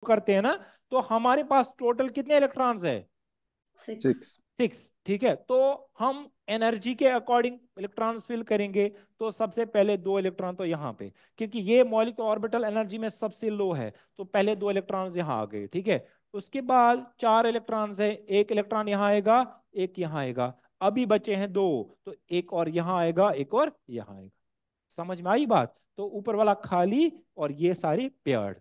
करते हैं ना, तो हमारे पास टोटल कितने इलेक्ट्रॉन्स है? 6। 6। 6। ठीक है, तो हम एनर्जी के अकॉर्डिंग इलेक्ट्रॉन्स फिल करेंगे। तो सबसे पहले दो इलेक्ट्रॉन तो यहाँ पे, क्योंकि ये मॉलिक्यूलर ऑर्बिटल एनर्जी में सबसे लो है, तो पहले दो इलेक्ट्रॉन्स यहाँ आ गए। ठीक है, उसके बाद चार इलेक्ट्रॉन्स है, एक इलेक्ट्रॉन यहाँ आएगा, एक यहाँ आएगा, अभी बचे हैं दो, तो एक और यहाँ आएगा, एक और यहाँ आएगा। समझ में आई बात? तो ऊपर वाला खाली और ये सारे पेयर्ड।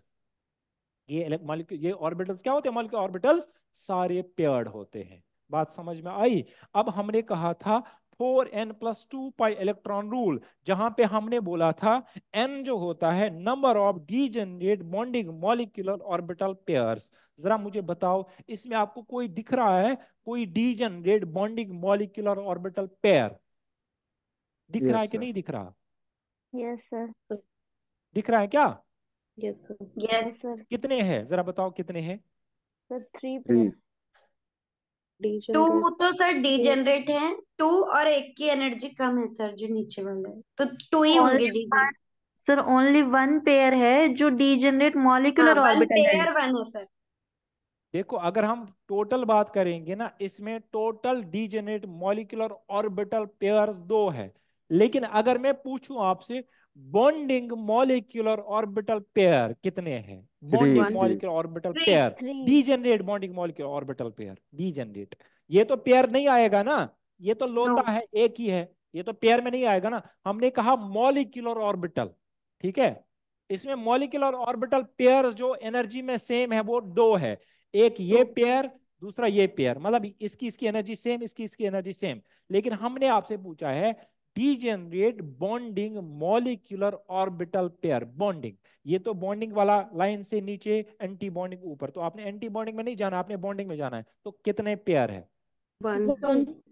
ये मॉलिक्यूल, ये ऑर्बिटल्स क्या होते हैं? मॉलिक्यूलर ऑर्बिटल्स सारे पेयर्ड होते हैं। बात समझ में आई? अब हमने कहा था 4n+2 पाई इलेक्ट्रॉन रूल, जहां पे हमने बोला था n जो होता है number of degenerate bonding molecular orbital pairs. जरा मुझे बताओ, इसमें आपको कोई दिख रहा है कोई degenerate bonding molecular orbital pair? दिख रहा यस है कि सर। नहीं दिख रहा? Yes sir. दिख रहा है क्या? Yes sir. Yes yes. Sir. कितने हैं जरा बताओ, कितने हैं? सर 3 3। पेयर। Two degenerate. तो सर ये डीजेनरेट है, टू, और एक की एनर्जी कम है सर जो नीचे वाला है, तो टू ही होंगे only degenerate. One. Sir only one pair है जो डीजनरेट हाँ, मॉलिक्यूलर वन ऑर्बिटल है। पेयर वन है सर। देखो, अगर हम टोटल बात करेंगे ना, इसमें total degenerate molecular orbital pairs दो है। लेकिन अगर मैं पूछूं आपसे, बॉन्डिंग मॉलिक्यूलर ऑर्बिटल पेयर कितने हैं? 3। Bonding 3। Molecular orbital three. Pair, 3। Degenerate bonding molecular orbital pair, degenerate. ये तो पेयर नहीं आएगा ना, ये तो नो। लोता है, एक ही है, ये तो पेयर में नहीं आएगा ना। हमने कहा मॉलिक्यूलर ऑर्बिटल। ठीक है, इसमें मॉलिक्यूलर ऑर्बिटल पेयर जो एनर्जी में सेम है वो दो है। एक ये टू। पेयर, दूसरा ये पेयर, मतलब इसकी इसकी एनर्जी सेम, इसकी इसकी एनर्जी सेम। लेकिन हमने आपसे पूछा है degenerate bonding molecular orbital pair, bonding. ये तो बॉन्डिंग वाला लाइन से नीचे, एंटी बॉन्डिंग ऊपर, तो आपने एंटी बॉन्डिंग में नहीं जाना, आपने बॉन्डिंग में जाना है। तो कितने पेयर है? One.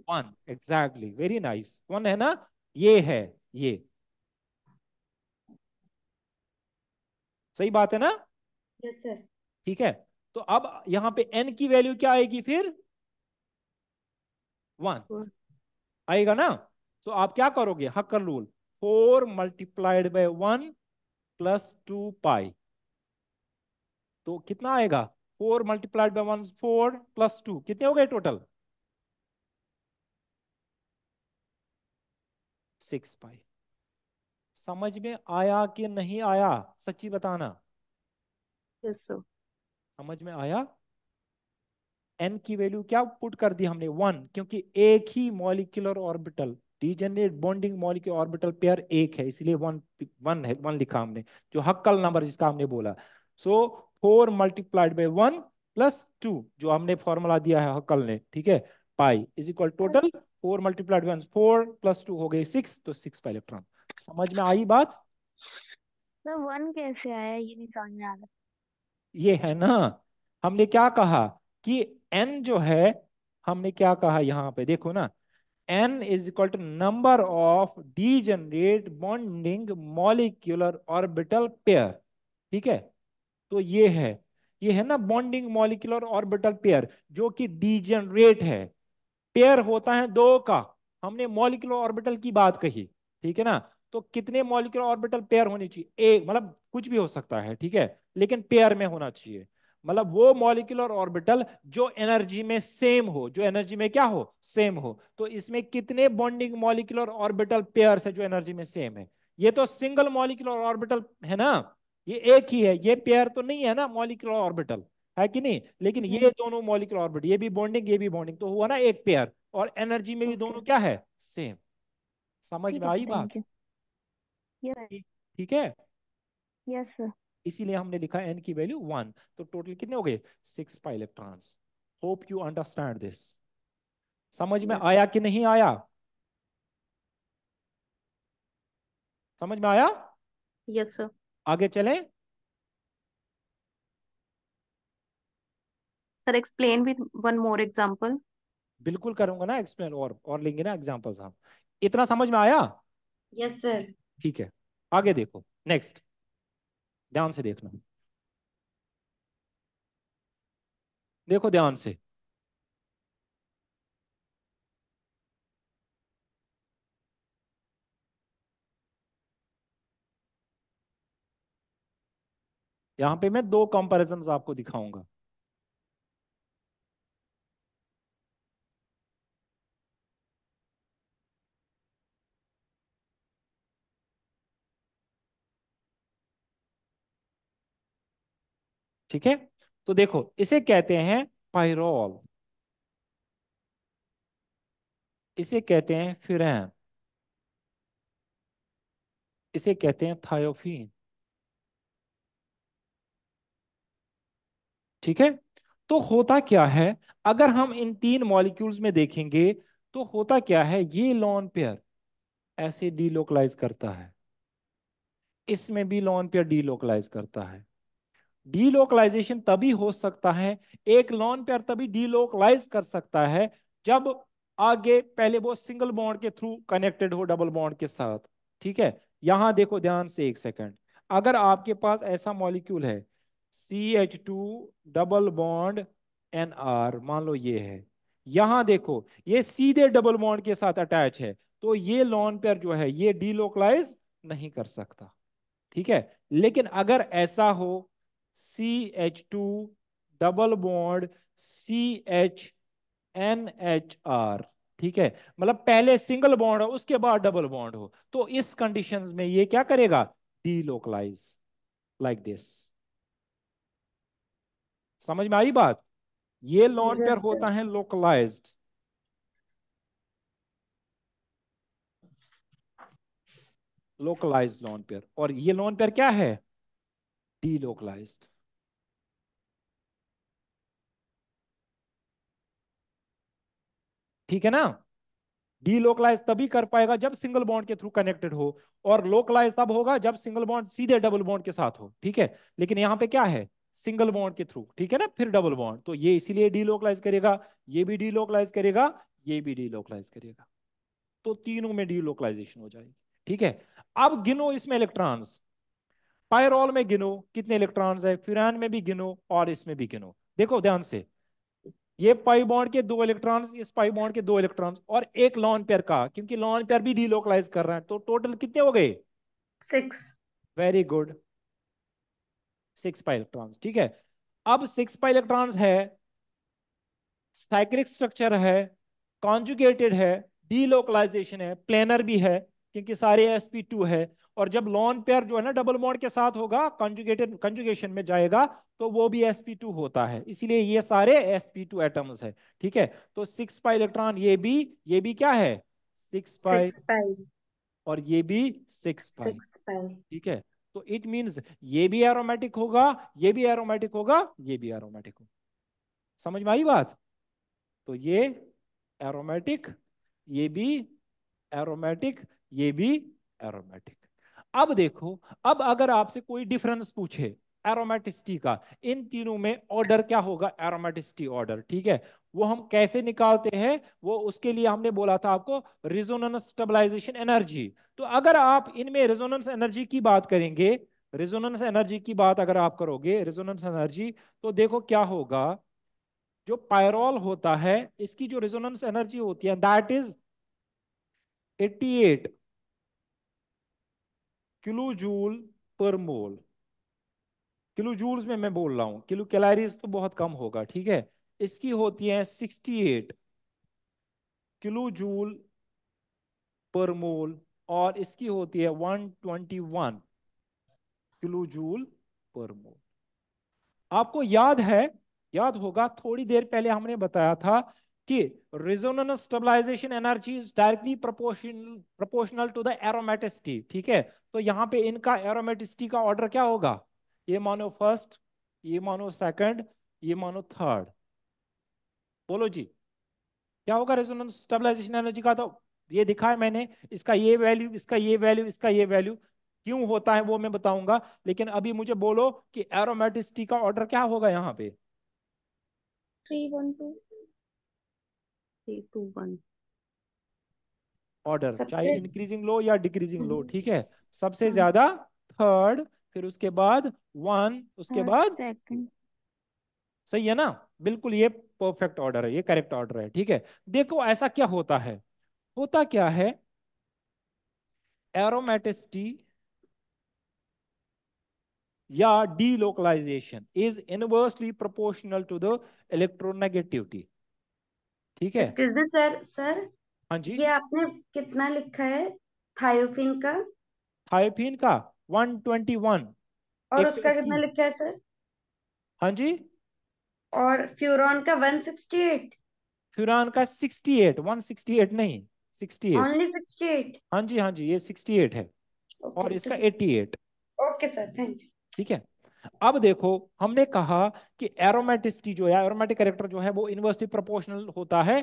One, exactly, very nice, one है ना। ये है, ये सही बात है ना? Yes sir. ठीक है, तो अब यहां पे n की वैल्यू क्या आएगी फिर? वन आएगा ना। तो आप क्या करोगे? हक्कर रूल, 4 × 1 + 2 पाई। तो कितना आएगा? 4 × 1 4 + 2 कितने हो गए टोटल? 6 पाई। समझ में आया कि नहीं आया? सच्ची बताना, यस सर। समझ में आया? एन की वैल्यू क्या पुट कर दी हमने? वन, क्योंकि एक ही molecular orbital, degenerate bonding molecular orbital pair एक है, इसलिए वन, वन है, वन लिखा हमने, जो हक्कल नंबर जिसका हमने बोला। सो 4 × 1 + 2, जो हमने फॉर्मूला दिया है हक्कल ने, ठीक है, pi is equal sir total 4 × 1 4 + 2 हो गए 6, तो 6 पाई इलेक्ट्रॉन। समझ में आई बात? सर 1 कैसे आया ये नहीं समझ में आ रहा। ये है ना, हमने क्या कहा कि एन जो है, हमने क्या कहा यहाँ पे देखो ना, n is equal to number of degenerate bonding molecular orbital pair. ठीक है, तो ये है ना बॉन्डिंग मॉलिक्यूलर ऑर्बिटल पेयर जो कि डीजनरेट है। पेयर होता है दो का, हमने मॉलिक्यूलर ऑर्बिटल की बात कही, ठीक है ना। तो कितने मॉलिक्यूलर ऑर्बिटल पेयर होने चाहिए? एक, मतलब कुछ भी हो सकता है, ठीक है, लेकिन पेयर में होना चाहिए। मतलब वो मॉलिक्यूलर ऑर्बिटल जो एनर्जी में सेम हो, जो एनर्जी में क्या हो, सेम हो। तो इसमें कितने बॉन्डिंग मॉलिक्यूलर ऑर्बिटल पेयर है जो एनर्जी में सेम है? ये तो सिंगल मॉलिक्यूलर ऑर्बिटल है ना, ये एक ही है, ये पेयर तो नहीं है ना मॉलिक्यूलर ऑर्बिटल, है कि नहीं? लेकिन ये नहीं। दोनों मॉलिक्यूलर ऑर्बिटल, ये भी बॉन्डिंग ये भी बॉन्डिंग, तो हुआ ना एक पेयर, और एनर्जी में भी ओके। दोनों क्या है, सेम। समझ ठीक में है सर, आई बात? Thank you. यस। ठीक, ठीक है। Yes sir. इसीलिए हमने लिखा एन की वैल्यू वन। तो टोटल कितने हो गए? 6 pi electrons. Hope you understand this. समझ में आया कि नहीं आया? समझ में आया? Yes sir. आगे चलें? Sir explain with one more example. बिल्कुल करूंगा ना एक्सप्लेन, और लेंगे ना एग्जांपल्स हम। इतना समझ में आया? Yes sir. ठीक है, आगे देखो, नेक्स्ट, ध्यान से देखना, देखो ध्यान से। यहाँ पे मैं दो कंपैरिजंस आपको दिखाऊंगा। ठीक है, तो देखो इसे कहते हैं पायरोल, इसे कहते हैं फिरैन, इसे कहते हैं थायोफीन। ठीक है, तो होता क्या है, अगर हम इन तीन मॉलिक्यूल्स में देखेंगे तो होता क्या है, ये लॉन पेयर ऐसे डीलोकलाइज करता है, इसमें भी लॉन पेयर डीलोकलाइज करता है। डीलोकलाइजेशन तभी हो सकता है, एक लॉन पेयर तभी डीलोकलाइज कर सकता है जब आगे पहले वो सिंगल बॉन्ड के थ्रू कनेक्टेड हो डबल बॉन्ड के साथ। ठीक है, यहां देखो ध्यान से एक सेकंड, अगर आपके पास ऐसा मॉलिक्यूल है CH2 डबल बॉन्ड NR, मान लो ये है, यहां देखो ये सीधे डबल बॉन्ड के साथ अटैच है, तो ये लॉन पेयर जो है ये डीलोकलाइज नहीं कर सकता। ठीक है, लेकिन अगर ऐसा हो CH2 double bond CH NHR, ठीक है, मतलब पहले सिंगल बॉन्ड हो उसके बाद डबल बॉन्ड हो, तो इस कंडीशन में ये क्या करेगा, डीलोकलाइज, लाइक दिस। समझ में आई बात, ये लॉन पेयर यस होता सर। है लोकलाइज्ड, लोकलाइज्ड लॉन पेयर, और ये लॉन पेयर क्या है, डीलोकलाइज्ड। ठीक है ना, डीलोकलाइज तभी कर पाएगा जब सिंगल बॉन्ड के थ्रू कनेक्टेड हो, और लोकलाइज तब होगा जब सिंगल बॉन्ड सीधे डबल बॉन्ड के साथ हो। ठीक है, लेकिन यहां पे क्या है, सिंगल बॉन्ड के थ्रू, ठीक है ना, फिर डबल बॉन्ड, तो ये इसीलिए डीलोकलाइज करेगा, ये भी डीलोकलाइज करेगा, ये भी डीलोकलाइज करेगा, तो तीनों में डीलोकलाइजेशन हो जाएगी। ठीक है, अब गिनो इसमें इलेक्ट्रॉन्स, पायरोल में गिनो कितने इलेक्ट्रॉन्स है, फिरान में भी गिनो और इसमें भी गिनो। देखो ध्यान से, ये पाई बॉन्ड के दो इलेक्ट्रॉन्स, इस पाई बॉन्ड के दो इलेक्ट्रॉन्स, और एक लॉन पेयर का, क्योंकि लॉन पेयर भी डीलोकलाइज कर रहा है, तो टोटल कितने हो गए, 6। वेरी गुड, 6 पाई इलेक्ट्रॉन्स। ठीक है, अब 6 पाई इलेक्ट्रॉन्स है, साइक्लिक स्ट्रक्चर है, कॉन्जुगेटेड है, डीलोकलाइजेशन है, प्लेनर भी है क्योंकि सारे sp2 है, और जब लॉन पेयर जो है ना डबल बॉन्ड के साथ होगा, कॉन्जुगेटेड कंजुगेशन में जाएगा, तो वो भी sp2 होता है, इसीलिए ये सारे sp2 एटम्स है। ठीक है, तो 6 पाई इलेक्ट्रॉन, ये भी क्या है, 6 पाई, 6 पाई। और ये भी 6 पाई। 6 पाई। ठीक है, तो इट मींस ये भी एरोमेटिक होगा, ये भी एरोमेटिक होगा, ये भी एरोमेटिक होगा। समझ में आई बात, तो ये एरोमेटिक, ये भी एरोमेटिक, ये भी एरोमेटिक। अब देखो, अब अगर आपसे कोई डिफरेंस पूछे एरोमेटिसिटी का, इन तीनों में ऑर्डर क्या होगा, एरोमेटिसिटी ऑर्डर। ठीक है, वो हम कैसे निकालते हैं, वो उसके लिए हमने बोला था आपको रिजोनेंस स्टेबलाइजेशन एनर्जी। तो अगर आप इनमें रेजोनेंस एनर्जी की बात करेंगे, रेजोनेंस एनर्जी की बात अगर आप करोगे, रेजोनेंस एनर्जी, तो देखो क्या होगा, जो पायरोल होता है इसकी जो रेजोनेंस एनर्जी होती है दैट इज 88 किलो जूल पर मोल। किलो जूल्स में मैं बोल रहा हूं, किलो कैलोरीज तो बहुत कम होगा। ठीक है, इसकी होती है 68 किलो जूल पर मोल, और इसकी होती है 121 किलो जूल पर मोल। आपको याद है, याद होगा थोड़ी देर पहले हमने बताया था कि resonance stabilization energy is directly proportional to the aromaticity. ठीक है, तो यहां पे इनका एरोमेटिसिटी का ऑर्डर क्या होगा, ये मानो फर्स्ट, ये मानो सेकंड, ये मानो थर्ड। बोलो जी, क्या होगा रेजोनेंस स्टेबलाइजेशन एनर्जी का, तो ये दिखा है मैंने, इसका ये वैल्यू, इसका ये वैल्यू, इसका ये वैल्यू, क्यों होता है वो मैं बताऊंगा, लेकिन अभी मुझे बोलो कि एरोमेटिसिटी का ऑर्डर क्या होगा यहाँ पे, 312। 321। ऑर्डर चाहे सबसे। इंक्रीजिंग लो या डिक्रीजिंग लो। ठीक है, सबसे ज्यादा थर्ड, फिर उसके बाद वन, उसके थर्ड बाद, सेकंड। सही है ना, बिल्कुल ये परफेक्ट ऑर्डर है, ये करेक्ट ऑर्डर है। ठीक है, देखो ऐसा क्या होता है, होता क्या है, एरोमेटिसिटी या delocalization is inversely proportional to the electronegativity. ठीक है। एक्सक्यूज मी सर, सर हाँ जी। ये आपने कितना लिखा है थायोफिन का? थायोफीन का 121, और उसका कितना 121। लिखा है सर? हाँ जी। और फ्यूरॉन का 168? फ्यूरान का 68, 168 नहीं, 68। ओनली 68? हाँ जी, हाँ जी, ये 68 है ओके और ओके इसका sir. 88। Okay sir, thank you. ठीक है। अब देखो, हमने कहा कि एरोमेटिसिटी जो है, एरोमेटिक कैरेक्टर जो है, वो इनवर्सली प्रोपोर्शनल होता है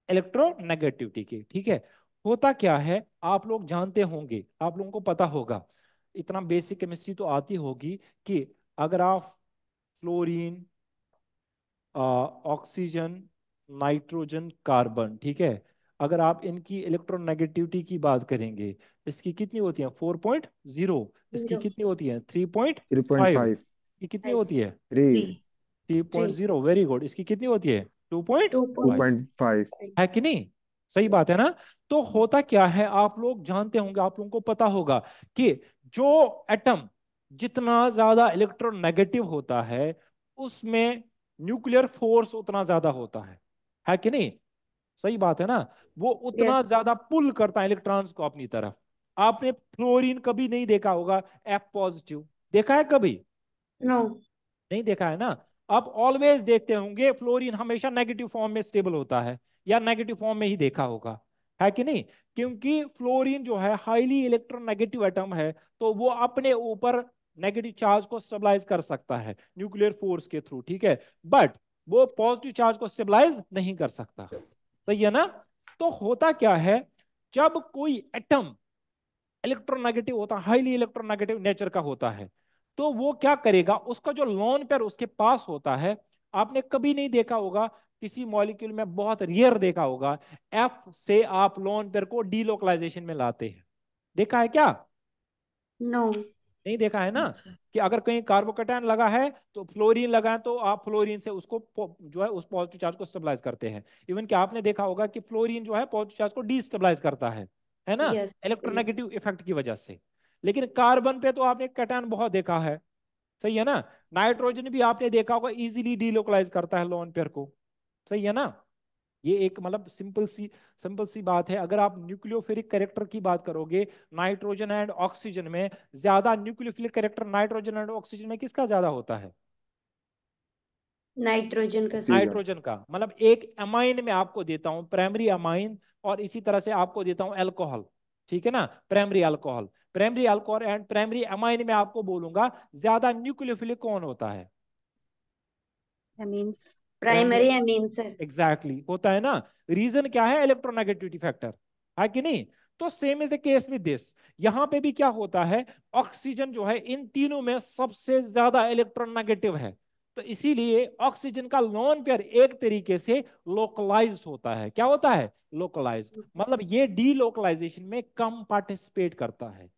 इलेक्ट्रोनेगेटिविटी के। ठीक है। होता क्या है, आप लोग जानते होंगे, आप लोगों को पता होगा, इतना बेसिक केमिस्ट्री तो आती होगी कि अगर आप फ्लोरीन, ऑक्सीजन, नाइट्रोजन, कार्बन, ठीक है, अगर आप इनकी इलेक्ट्रोनेगेटिविटी की बात करेंगे, इसकी कितनी होती है 4.0, इसकी 0। कितनी होती है 3.5, 3.5। ये कितनी होती है 3। 3.0, वेरी गुड, इसकी कितनी होती है 2.5, 2.5। 2.5। है कि नहीं? सही बात है ना? तो होता क्या है, आप लोग जानते होंगे, आप लोगों को पता होगा कि जो एटम जितना ज्यादा इलेक्ट्रोनेगेटिव होता है, उसमें न्यूक्लियर फोर्स उतना ज्यादा होता है कि नहीं? सही बात है ना? वो उतना यस। ज्यादा पुल करता है इलेक्ट्रॉन्स को अपनी तरफ। आपने फ्लोरीन कभी नहीं देखा होगा F पॉजिटिव, देखा है कभी? नो। नहीं देखा है ना? आप ऑलवेज देखते होंगे फ्लोरीन हमेशा नेगेटिव फॉर्म में स्टेबल होता है, या नेगेटिव फॉर्म में ही देखा होगा, है कि नहीं? क्योंकि फ्लोरीन जो है हाईली इलेक्ट्रोनेगेटिव एटम है, तो वो अपने ऊपर नेगेटिव चार्ज को स्टेबलाइज कर सकता है न्यूक्लियर फोर्स के थ्रू। ठीक है। बट वो पॉजिटिव चार्ज को स्टेबलाइज नहीं कर सकता। सही है ना? तो होता क्या है, जब कोई एटम इलेक्ट्रोनेगेटिव होता है, हाईली इलेक्ट्रोनेगेटिव नेचर का होता है, तो वो क्या करेगा, उसका जो लोन पेयर उसके पास होता है, आपने कभी नहीं देखा होगा, किसी मॉलिक्यूल में बहुत रेयर देखा होगा, एफ से आप लोन पेयर को डीलोकलाइजेशन में लाते हैं। देखा है क्या? नो। नहीं देखा है ना? कि अगर कहीं कार्बोकेटायन लगा है तो फ्लोरीन लगा है, तो आप फ्लोरीन से उसको जो है उस पॉजिटिव चार्ज को स्टेबलाइज करते हैं। इवन कि आपने देखा होगा कि फ्लोरीन जो है पॉजिटिव चार्ज को डीस्टेबलाइज करता है ना, यस। इलेक्ट्रोनेगेटिव इफेक्ट की वजह से। लेकिन कार्बन पे तो आपने कैटायन बहुत देखा है। सही है ना? नाइट्रोजन भी आपने देखा होगा इजीली डीलोकलाइज करता है लोन पेयर को। सही है ना? ये एक मतलब सिंपल सी बात है। अगर आप न्यूक्लियोफिलिक कैरेक्टर की बात करोगे, नाइट्रोजन एंड ऑक्सीजन में ज्यादा nucleophilic character nitrogen and oxygen में किसका ज्यादा होता है? नाइट्रोजन का सर। ऑक्सीजन। नाइट्रोजन का। मतलब एक अमाइन में आपको देता हूं प्राइमरी अमाइन, और इसी तरह से आपको देता हूं अल्कोहल। ठीक है ना? Primary alcohol, primary alcohol and primary amine में आपको बोलूंगा ज्यादा न्यूक्लियोफिलिक कौन होता है? Amines. Primary. Primary amine sir. Exactly होता है ना? रीजन क्या है? इलेक्ट्रोनेगेटिविटी फैक्टर, है कि नहीं? तो same is the case with this. यहां पे भी क्या होता है, ऑक्सीजन जो है इन तीनों में सबसे ज्यादा इलेक्ट्रोनेगेटिव है, तो इसीलिए ऑक्सीजन का लोन पेयर एक तरीके से लोकलाइज्ड होता है। क्या होता है? लोकलाइज्ड। मतलब ये डीलोकलाइजेशन में कम पार्टिसिपेट करता है।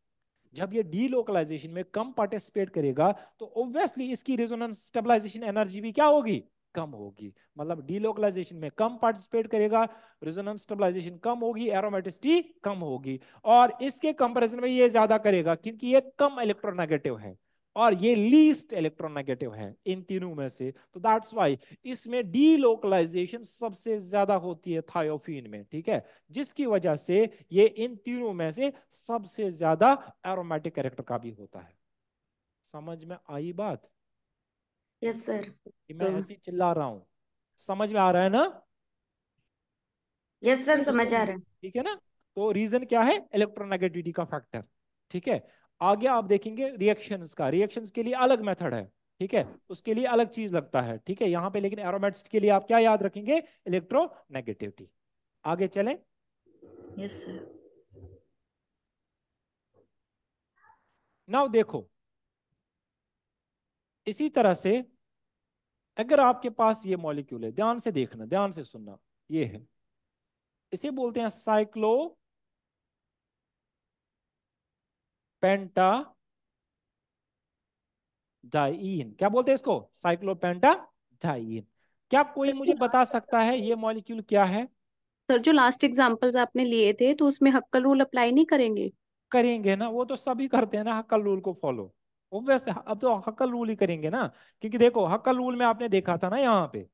जब ये डीलोकलाइजेशन में कम पार्टिसिपेट करेगा, तो ऑब्वियसली इसकी रेजोनेंस स्टेबलाइजेशन एनर्जी भी क्या होगी? कम होगी। मतलब डीलोकलाइजेशन में कम पार्टिसिपेट करेगा, रेजोनेंस स्टेबलाइजेशन कम होगी, एरोमेटिसिटी कम होगी। और इसके कंपैरिजन में ये ज्यादा करेगा क्योंकि ये कम इलेक्ट्रोनेगेटिव है, और ये लीस्ट इलेक्ट्रोनेगेटिव है इन तीनों में से। तो दैट्स वाई इसमें डीलोकलाइजेशन सबसे ज्यादा होती है थायोफीन में। ठीक है। जिसकी वजह से ये इन तीनों में से सबसे ज्यादा एरोमेटिक कैरेक्टर का भी होता है। समझ में आई बात? Yes sir. कि मैं सो ऐसे ही चिल्ला रहा हूं, समझ में आ रहा है ना? यस सर, तो समझ आ रहा है। ठीक है ना? तो रीजन क्या है? इलेक्ट्रोनेगेटिविटी का फैक्टर। ठीक है। आगे आप देखेंगे रिएक्शंस का, रिएक्शंस के लिए अलग मेथड है। ठीक है, उसके लिए अलग चीज लगता है। ठीक है, यहाँ पे लेकिन एरोमेट्स के लिए आप क्या याद रखेंगे? इलेक्ट्रोनेगेटिविटी। आगे चलें। Yes sir. नाउ देखो, इसी तरह से अगर आपके पास ये मॉलिक्यूल है, ध्यान से देखना, ध्यान से सुनना, ये है, इसे बोलते हैं साइक्लो पेंटा डाइइन। क्या बोलते हैं इसको? Cyclopenta diene. क्या कोई सर जो मुझे बता लास्ट सकता है ये मॉलिक्यूल क्या है? सर जो लास्ट एग्जांपल्स आपने लिए थे तो उसमें हक्कल रूल अप्लाई नहीं करेंगे? करेंगे ना, वो तो सभी करते हैं ना हक्कल रूल को फॉलो। ऑब्वियसली अब तो हक्कल रूल ही करेंगे ना, क्योंकि देखो हक्कल रूल में आपने देखा था ना यहाँ पे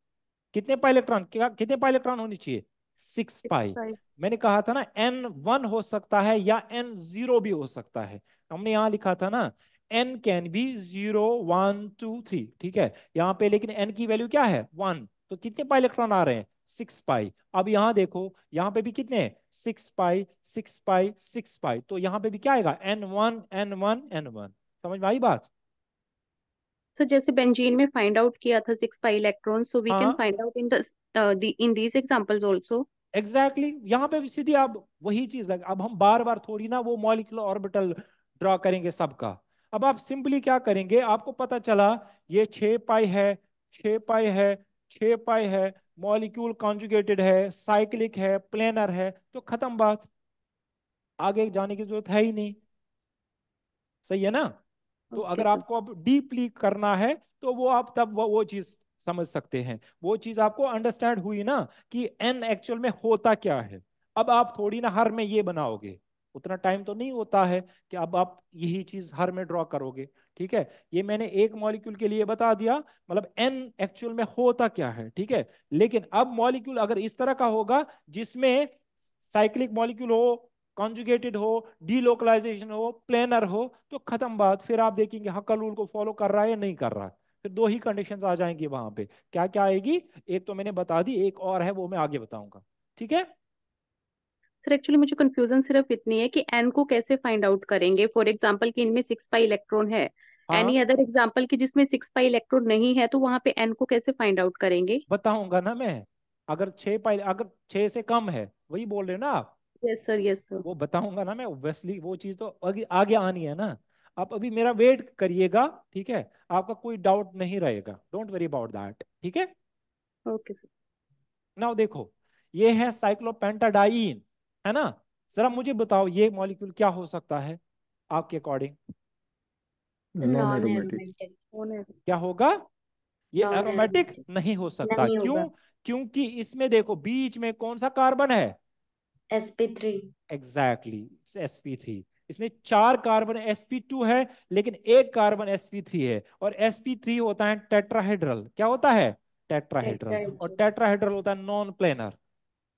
कितने पाई इलेक्ट्रॉन, क्या कितने पाई इलेक्ट्रॉन होनी चाहिए, 6 पाई। 6 पाई। मैंने कहा था ना n1 हो सकता है या n0 भी हो सकता है, हमने यहाँ लिखा था ना n कैन बी 0 1 2 3, ठीक है यहाँ पे, लेकिन n की वैल्यू क्या है 1, तो कितने पाई इलेक्ट्रॉन आ रहे हैं 6 पाई। अब यहाँ देखो यहाँ पे भी कितने 6 पाई 6 पाई 6 पाई, तो यहाँ पे भी क्या आएगा n1 n1 n1। समझ में आई बात? सो जैसे बेंजीन में फाइंड आउट किया था 6 pi electron, so we can हाँ find out in the in these examples also. Exactly यहाँ पे भी सीधी अब वही चीज लगे, अब हम बार बार थोड़ी ना वो मॉलिक्यूलर ऑर्बिटल ड्रॉ करेंगे सबका। अब आप सिंपली क्या करेंगे, आपको पता चला ये 6 पाई है, 6 पाई है, 6 पाई है, मॉलिक्यूल कॉन्जुगेटेड है, साइक्लिक है, प्लेनर है, तो खत्म बात, आगे जाने की जरूरत है ही नहीं। सही है ना? तो ओके अगर सर। आपको अब डीपली करना है तो वो आप तब वो चीज समझ सकते हैं, वो चीज आपको अंडरस्टैंड हुई ना कि एन एक्चुअल में होता क्या है। अब आप थोड़ी ना हर में ये बनाओगे, उतना टाइम तो नहीं होता है कि अब आप यही चीज हर में ड्रॉ करोगे। ठीक है, ये मैंने एक मॉलिक्यूल के लिए बता दिया, मतलब एन एक्चुअल में होता क्या है। ठीक है, लेकिन अब मॉलिक्यूल अगर इस तरह का होगा जिसमें साइक्लिक मॉलिक्यूल हो, कॉन्जुगेटेड हो, डीलोकलाइजेशन हो, प्लेनर हो, तो खत्म बात, फिर आप देखेंगे हक्कल रूल को फॉलो कर रहा है या नहीं कर रहा है। फिर दो ही कंडीशंस आ जाएंगी वहां पे, क्या क्या आएगी, एक तो मैंने बता दी, एक और है वो मैं आगे बताऊंगा। ठीक है? सर एक्चुअली मुझे कंफ्यूजन सिर्फ इतनी है कि एन को कैसे फाइंड आउट करेंगे। फॉर एग्जांपल कि इनमें 6 पाई इलेक्ट्रॉन है, हाँ एनी अदर एग्जांपल कि जिसमें 6 पाई इलेक्ट्रॉन नहीं है, तो वहां पे एन को कैसे फाइंड आउट करेंगे? बताऊंगा ना मैं, अगर 6 पाई, अगर 6 से कम है, वही बोल रहे हैं ना आप, यस सर, यस सर। वो बताऊंगा ना मैं ऑब्वियसली, वो चीज तो आगे आगे आनी है ना। आप अभी मेरा वेट करिएगा, ठीक है, आपका कोई डाउट नहीं रहेगा, डोंट वरी अबाउट दैट। ठीक है, ओके सर। नाउ देखो ये है साइक्लोपेंटाडाइन, है ना? जरा मुझे बताओ ये मॉलिक्यूल क्या हो सकता है आपके according, non non aromatic. Aromatic. कौन है? क्या होगा? ये नॉन एरोमेटिक एरोमेटिक नहीं हो सकता, नहीं होगा। क्यों? क्योंकि इसमें देखो बीच में कौन सा कार्बन है, sp3। Exactly sp3। इसमें 4 कार्बन, sp2 है लेकिन एक कार्बन sp3 है, और sp3 होता है टेट्राहेड्रल। क्या होता है? टेट्राहेड्रल। और टेट्राहेड्रल। टेट्राहेड्रल होता है नॉन प्लेनर।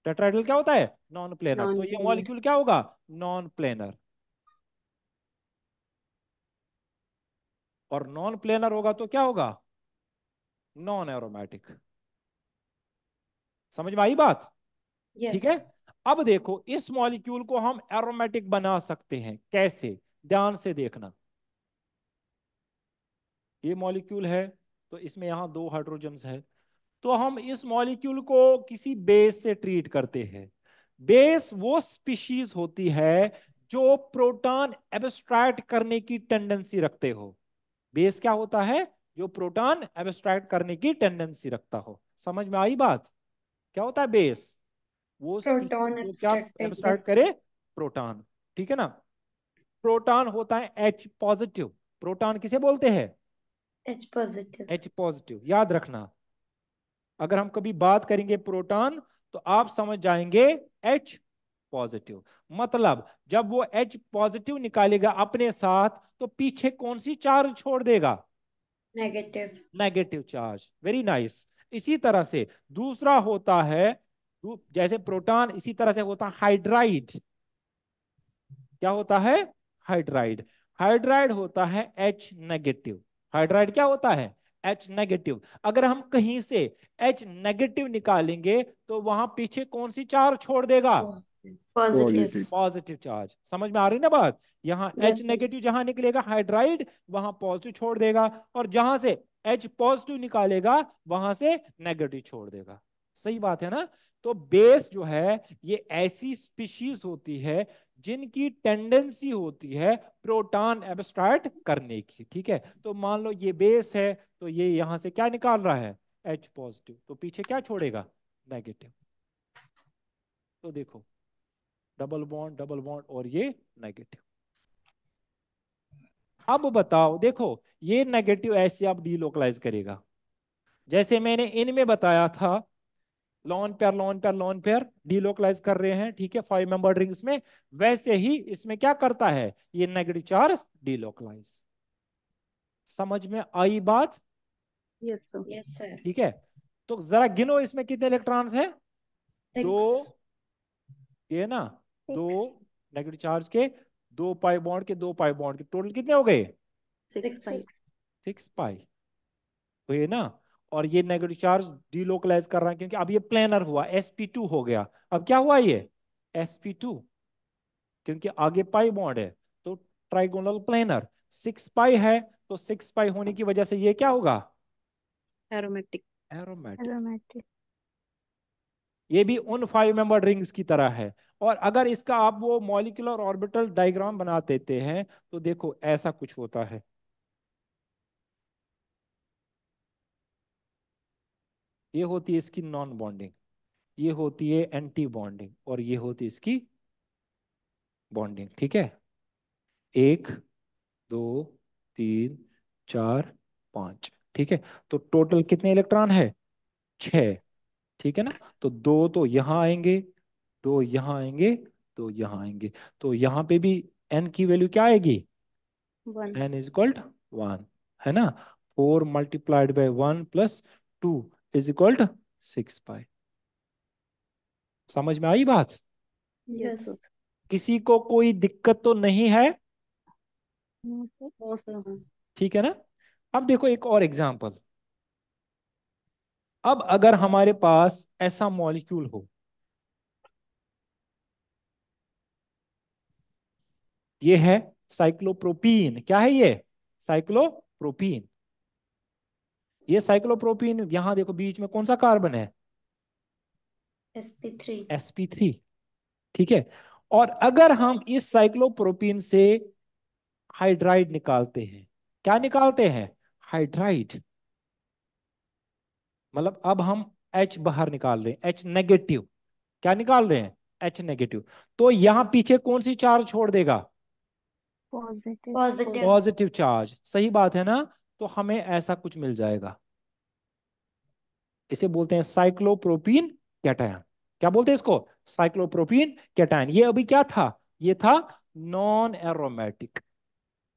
टेट्राहेड्रल क्या होता है? Non planar. नॉन तो ये प्लेनर। मॉलिक्यूल क्या होगा? Non planar. और नॉन प्लेनर होगा तो क्या होगा? Non aromatic. समझ में आई बात? ठीक यस। है, अब देखो इस मॉलिक्यूल को हम एरोमेटिक बना सकते हैं कैसे, ध्यान से देखना। ये मॉलिक्यूल है, तो इसमें यहां 2 हाइड्रोजन्स है, तो हम इस मॉलिक्यूल को किसी बेस से ट्रीट करते हैं। बेस वो स्पीशीज होती है जो प्रोटॉन एब्स्ट्रैक्ट करने की टेंडेंसी रखते हो। बेस क्या होता है? जो प्रोटॉन एब्स्ट्रैक्ट करने की टेंडेंसी रखता हो। समझ में आई बात? क्या होता है बेस? वो स्पीशीज प्रोटॉन जो क्या एब्स्ट्रैक्टेड। एब्स्ट्रैक्ट करे? प्रोटॉन। ठीक है ना? प्रोटॉन होता है H पॉजिटिव। प्रोटॉन किसे बोलते हैं? H positive. H पॉजिटिव, याद रखना। अगर हम कभी बात करेंगे प्रोटॉन तो आप समझ जाएंगे H पॉजिटिव। मतलब जब वो H पॉजिटिव निकालेगा अपने साथ तो पीछे कौन सी चार्ज छोड़ देगा? Negative. Negative charge. Very nice. इसी तरह से दूसरा होता है, जैसे प्रोटॉन इसी तरह से होता है हाइड्राइड। क्या होता है? हाइड्राइड। हाइड्राइड होता है H नेगेटिव। हाइड्राइड क्या होता है? H negative. अगर हम कहीं से H नेगेटिव निकालेंगे तो वहां पीछे कौन सी चार्ज छोड़ देगा? पॉजिटिव। पॉजिटिव। Positive charge. समझ में आ रही ना बात? यहाँ यस H सर। नेगेटिव जहां निकलेगा हाइड्राइड, वहां पॉजिटिव छोड़ देगा, और जहां से H पॉजिटिव निकालेगा वहां से नेगेटिव छोड़ देगा। सही बात है ना? तो बेस जो है ये ऐसी स्पीशीज होती है जिनकी टेंडेंसी होती है प्रोटॉन एब्स्ट्रैक्ट करने की। ठीक है, तो मान लो ये बेस है, तो ये यहां से क्या निकाल रहा है? H पॉजिटिव, तो पीछे क्या छोड़ेगा? नेगेटिव। तो देखो डबल बॉन्ड डबल बॉन्ड और ये नेगेटिव। अब बताओ, देखो ये नेगेटिव ऐसे आप डीलोकलाइज करेगा, जैसे मैंने इनमें बताया था, lone pair lone pair lone pair delocalize कर रहे हैं, ठीक है, 5 मेंबर रिंग्स में, वैसे ही इसमें क्या करता है ये नेगेटिव चार्ज डीलोकलाइज। समझ में आई बात? Yes sir. Yes sir. ठीक है, तो जरा गिनो इसमें कितने इलेक्ट्रॉन्स हैं? दो, 6। ये ना, दो 6। नेगेटिव चार्ज के, दो पाई बॉन्ड के, दो पाई बॉन्ड के, टोटल कितने हो गए? 6 पाई। 6 पाई हुए ना। और ये नेगेटिव चार्ज डीलोकलाइज कर रहा है क्योंकि अब ये प्लेनर हुआ, sp2 हो गया। अब क्या हुआ ये? sp2, क्योंकि आगे पाई बॉन्ड है तो ट्राइगोनल प्लेनर। 6 पाई है तो 6 पाई होने की वजह से ये क्या होगा? एरोमेटिक। एरोमेटिक। एरोमेटिक। ये भी उन 5 मेंबर्ड रिंग्स की तरह है। और अगर इसका आप वो मॉलिक्यूलर ऑर्बिटल डायग्राम बना देते हैं तो देखो ऐसा कुछ होता है। ये होती है इसकी नॉन बॉन्डिंग, ये होती है एंटी बॉन्डिंग, और ये होती है इसकी बॉन्डिंग। ठीक है, एक, दो, तीन, चार, पांच। ठीक है, तो टोटल कितने इलेक्ट्रॉन है? 6। 6। ठीक है ना, तो दो तो यहाँ आएंगे, दो यहाँ आएंगे, दो यहाँ आएंगे, तो यहाँ पे भी n की वैल्यू क्या आएगी? 1। n इज इक्वल टू 1, है ना। 4 multiplied by 1 plus 2 is equal to 6 pi. समझ में आई बात? Yes sir. किसी को कोई दिक्कत तो नहीं है? No sir. No sir. ठीक है ना। अब देखो एक और एग्जांपल। अब अगर हमारे पास ऐसा मॉलिक्यूल हो, ये है साइक्लोप्रोपीन। क्या है ये? साइक्लोप्रोपीन। ये साइक्लोप्रोपीन, यहां देखो बीच में कौन सा कार्बन है? sp3। sp3। ठीक है, और अगर हम इस साइक्लोप्रोपीन से हाइड्राइड निकालते हैं, क्या निकालते हैं? हाइड्राइड। मतलब अब हम H बाहर निकाल रहे हैं, H नेगेटिव। क्या निकाल रहे हैं? H negative. तो यहां पीछे कौन सी चार्ज छोड़ देगा? पॉजिटिव। पॉजिटिव। Positive charge. सही बात है ना। तो हमें ऐसा कुछ मिल जाएगा, इसे बोलते हैं साइक्लोप्रोपीन कैटायन। क्या बोलते हैं इसको? Cyclopropene cation. ये अभी क्या था? ये था नॉन एरोमेटिक।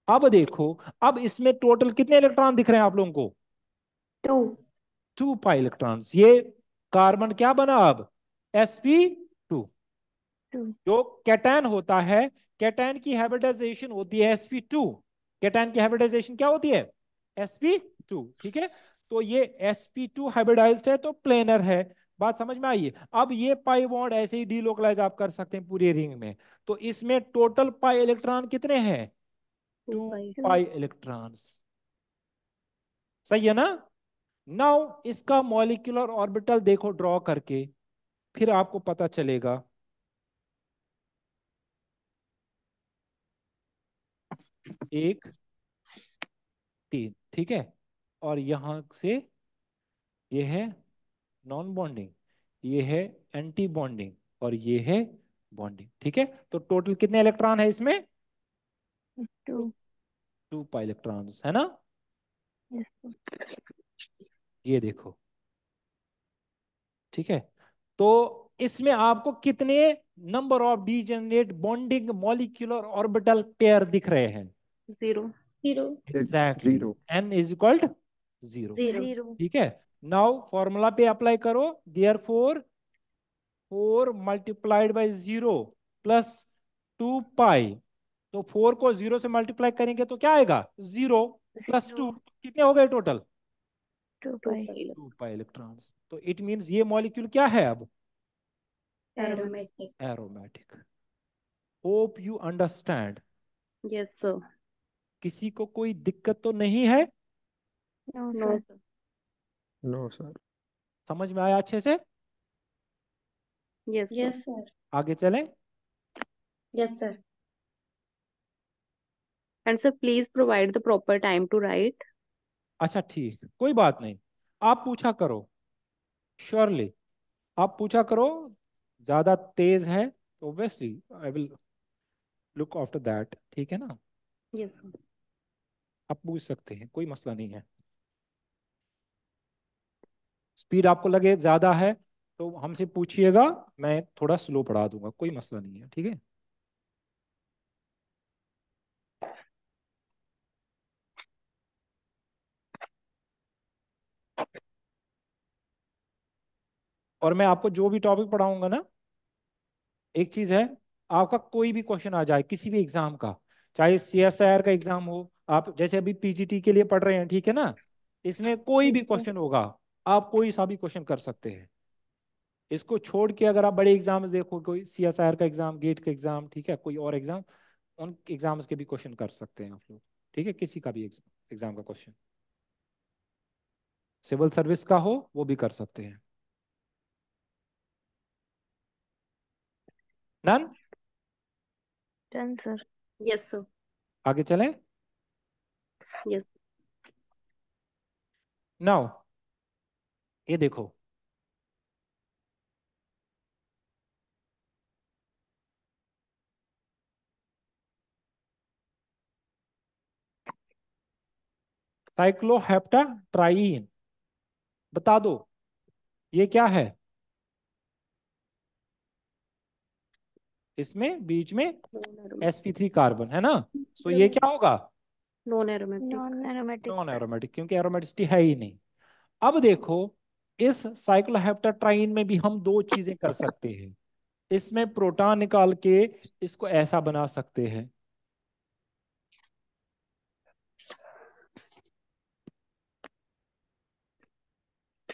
अब देखो, अब इसमें टोटल कितने इलेक्ट्रॉन दिख रहे हैं आप लोगों को? 2। 2 पाई इलेक्ट्रॉन्स। ये कार्बन क्या बना अब? sp2। 2। जो कैटायन होता है, कैटायन की हाइब्रिडाइजेशन होती है sp2। कैटायन की हाइब्रिडाइजेशन क्या होती है? sp2। ठीक है, तो ये sp2 हाइब्रिडाइज्ड है तो प्लेनर है। बात समझ में आई है? अब ये पाई बॉन्ड ऐसे ही डीलोकलाइज आप कर सकते हैं पूरी रिंग में। तो इसमें टोटल पाई इलेक्ट्रॉन कितने हैं? 2 टू पाई। 2। Pi electrons. सही है ना। नाउ इसका मॉलिक्यूलर ऑर्बिटल देखो ड्रॉ करके, फिर आपको पता चलेगा। एक, तीन। ठीक है, और यहां से ये है नॉन बॉन्डिंग, ये है एंटी बॉन्डिंग, और ये है बॉन्डिंग। ठीक है, तो टोटल कितने इलेक्ट्रॉन है इसमें? 2। 2 पाई इलेक्ट्रॉन्स, है ना। Yes sir. ये देखो, ठीक है, तो इसमें आपको कितने number of degenerate bonding molecular orbital pair दिख रहे हैं? 0। 0। Exactly. n is equal to 0। 0। 0। ठीक है, नाउ फॉर्मूला पे अप्लाई करो। There four 4 × 0 plus 2 pi. तो 4 को 0 से मल्टीप्लाई करेंगे तो क्या आएगा? 0 प्लस 2। 0। कितने हो गए total? 2 2 pi. Pi. 2 pi electrons. तो इट मींस ये मॉलिक्यूल क्या है अब? Aromatic. Aromatic. Aromatic. Hope you understand. Yes sir. किसी को कोई दिक्कत तो नहीं है? No no sir. Sir. No sir. समझ में आया अच्छे से? Yes sir. Yes sir. आगे चलें। Yes sir. And sir please provide the proper time to write. अच्छा ठीक, कोई बात नहीं, आप पूछा करो। श्योरली आप पूछा करो। ज्यादा तेज है तो obviously I will look after that. ठीक है ना, यस सर। आप पूछ सकते हैं, कोई मसला नहीं है। स्पीड आपको लगे ज्यादा है तो हमसे पूछिएगा, मैं थोड़ा स्लो पढ़ा दूंगा, कोई मसला नहीं है। ठीक है, और मैं आपको जो भी टॉपिक पढ़ाऊंगा ना, एक चीज है, आपका कोई भी क्वेश्चन आ जाए किसी भी एग्जाम का, चाहे सीएसआईआर का एग्जाम हो, आप जैसे अभी पीजीटी के लिए पढ़ रहे हैं, ठीक है ना, इसमें कोई भी क्वेश्चन होगा, आप कोई सा भी क्वेश्चन कर सकते हैं। इसको छोड़ के अगर आप बड़े एग्जाम्स देखो, कोई सीएसआईआर का एग्जाम, गेट का एग्जाम, ठीक है, कोई और एग्जाम, उन एग्जाम्स के भी क्वेश्चन कर सकते हैं आप लोग, ठीक है, किसी का भी एग्जाम का क्वेश्चन, सिविल सर्विस का हो वो भी कर सकते हैं। Done. Done sir. Yes sir. आगे चलें। यस। नाउ ये देखो, साइक्लोहेप्टाट्राइन, बता दो ये क्या है। इसमें बीच में sp3 कार्बन है ना, सो ये क्या होगा, non aromatic. Non aromatic. Non aromatic, क्योंकि एरोमेटिसिटी है ही नहीं। अब देखो, इस साइक्लोहेप्टाट्राइन में भी हम दो चीजें कर सकते हैं, इसमें प्रोटॉन निकाल के इसको ऐसा बना सकते हैं,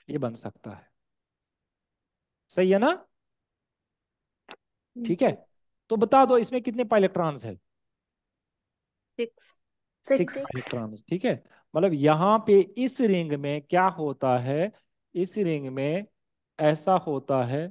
ये बन सकता है, सही है ना, ठीक है। तो बता दो इसमें कितने पाइलेक्ट्रॉन्स है, 6। 6 इलेक्ट्रॉन्स, ठीक है। मतलब यहाँ पे इस रिंग में क्या होता है, इस रिंग में ऐसा होता है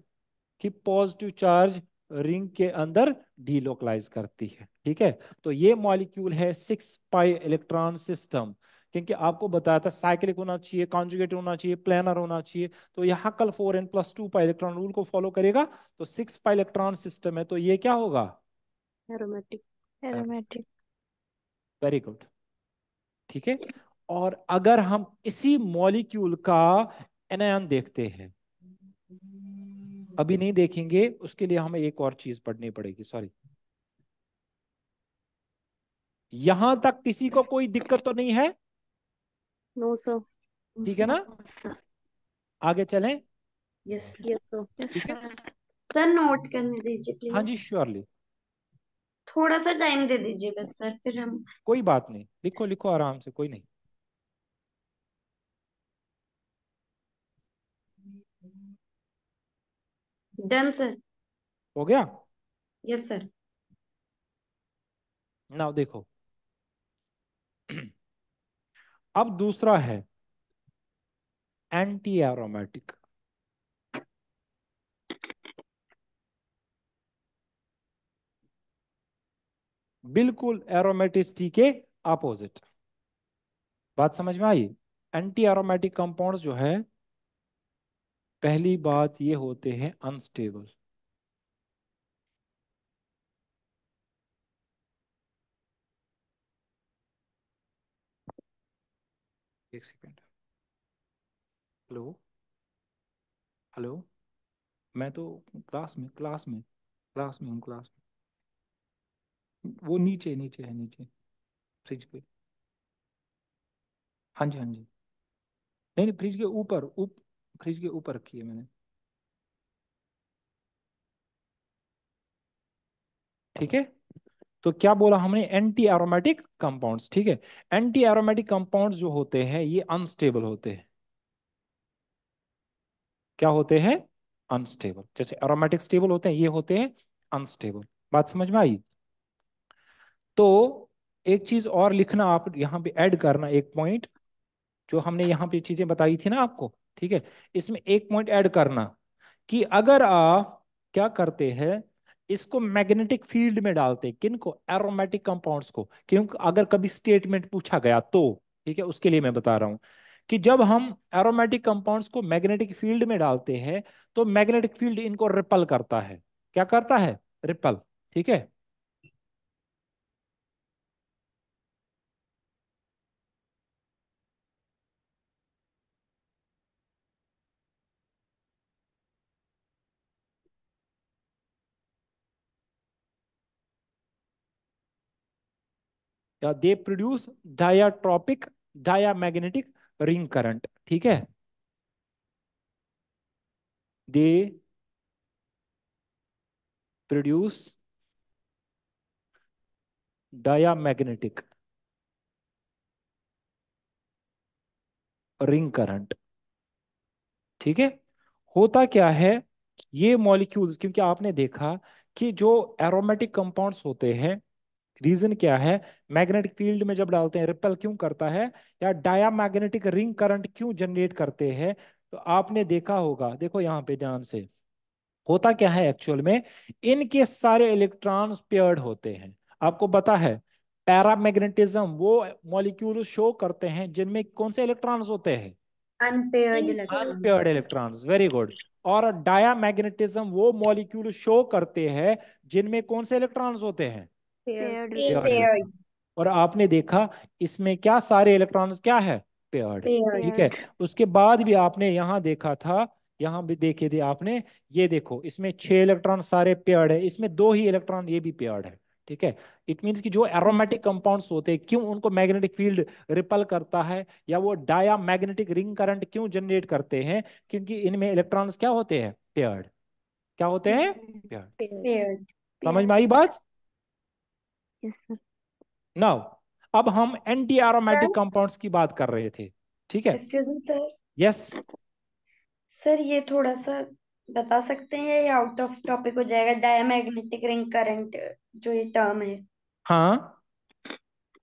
कि पॉजिटिव चार्ज रिंग के अंदर डीलोकलाइज करती है, ठीक है। तो ये मॉलिक्यूल है 6 पाई इलेक्ट्रॉन सिस्टम, क्योंकि आपको बताया था साइक्लिक होना चाहिए, कॉन्जुगेट होना चाहिए, प्लेनर होना चाहिए, तो यहाँ कल 4n+2 पाई इलेक्ट्रॉन रूल को फॉलो करेगा, तो 6 पाई इलेक्ट्रॉन सिस्टम है, तो ये क्या होगा, एरोमेटिक। एरोमेटिक। वेरी गुड, ठीक है। और अगर हम इसी मॉलिक्यूल का एनायन देखते हैं, अभी नहीं देखेंगे, उसके लिए हमें एक और चीज पढ़नी पड़ेगी, सॉरी। यहां तक किसी को कोई दिक्कत तो नहीं है, नो सर। ठीक है ना, आगे चलें, यस यस सर। यस ठीक है, सर। सर, नोट करने दीजिए हाँ प्लीज। जी श्योरली, थोड़ा सा टाइम दे दीजिए बस सर, फिर हम। कोई बात नहीं, लिखो लिखो आराम से, कोई नहीं। Done sir. हो गया। Yes sir. नाउ देखो, अब दूसरा है एंटी एरोमेटिक, बिल्कुल एरोमेटिसिटी के अपोजिट, बात समझ में आई। एंटी एरोमेटिक कंपाउंड्स जो है, पहली बात ये होते हैं अनस्टेबल, एक सेकेंड, हेलो, हेलो, मैं तो क्लास में हूँ, क्लास में, वो नीचे नीचे है, नीचे फ्रिज पे, हाँ जी हाँ जी, नहीं नहीं, फ्रिज के ऊपर फ्रिज के ऊपर रखी है मैंने, ठीक है। तो क्या बोला हमने, एंटी एरोमेटिक कंपाउंड्स, ठीक है। एंटी एरोमेटिक कंपाउंड्स जो होते हैं ये अनस्टेबल होते हैं, क्या होते हैं, अनस्टेबल, जैसे एरोमेटिक स्टेबल होते हैं, ये होते हैं अनस्टेबल, बात समझ में आई। तो एक चीज और लिखना, आप यहाँ पे ऐड करना एक पॉइंट, जो हमने यहाँ पे चीजें बताई थी ना आपको, ठीक है, इसमें एक पॉइंट ऐड करना, कि अगर आप क्या करते हैं, इसको मैग्नेटिक फील्ड में डालते, किनको, एरोमेटिक कंपाउंड्स को, क्योंकि अगर कभी स्टेटमेंट पूछा गया तो, ठीक है, उसके लिए मैं बता रहा हूं, कि जब हम एरोमेटिक कंपाउंड्स को मैग्नेटिक फील्ड में डालते हैं, तो मैग्नेटिक फील्ड इनको रिपल करता है, क्या करता है, रिपल, ठीक है। या they produce diatropic diamagnetic ring current, ठीक है। They produce diamagnetic ring current. ठीक है। होता क्या है, ये मॉलिक्यूल्स, क्योंकि आपने देखा कि जो एरोमेटिक कंपाउंड्स होते हैं, रीजन क्या है, मैग्नेटिक फील्ड में जब डालते हैं रिपेल क्यों करता है, या डायामैग्नेटिक रिंग करंट क्यों जनरेट करते हैं। तो आपने देखा होगा, देखो यहाँ पे ध्यान से, होता क्या है एक्चुअल में, इनके सारे इलेक्ट्रॉन्स पेयर्ड होते हैं। आपको पता है पैरामैग्नेटिज्म वो मॉलिक्यूल शो करते हैं जिनमें कौन से इलेक्ट्रॉन्स होते हैं, unpaired electrons. Unpaired electrons, very good. और डायामैग्नेटिज्म वो मॉलिक्यूल शो करते हैं जिनमें कौन से इलेक्ट्रॉन्स होते हैं, paired paired electron. Paired. Electron. और आपने देखा इसमें क्या सारे इलेक्ट्रॉन्स क्या है, पेयर्ड। पेयर्ड। ठीक है। पेयर्ड। उसके बाद भी आपने यहाँ देखा था, यहाँ भी देखे थे आपने, ये देखो इसमें 6 इलेक्ट्रॉन सारे पेयर्ड है, इसमें 2 ही इलेक्ट्रॉन ये भी पेयर्ड है। ठीक है। इट मीन्स कि जो एरोमेटिक कंपाउंड्स होते हैं, क्यों उनको मैग्नेटिक फील्ड रिपल करता है, या वो डाया मैग्नेटिक रिंग करंट क्यों जनरेट करते हैं, क्योंकि इनमें इलेक्ट्रॉन्स क्या होते हैं, पेयर्ड। क्या होते हैं, पेयर्ड। पेयर्ड। पेयर्ड। समझ में आई बात। Yes sir. नाउ अब हम एंटी सर, एरोमेटिक कंपाउंड्स की बात कर रहे थे। ठीक है। Excuse me sir. Yes. Sir ये थोड़ा सा बता सकते हैं, ये आउट ऑफ टॉपिक हो जाएगा, डायमैग्नेटिक रिंग करंट जो ये टर्म है हाँ।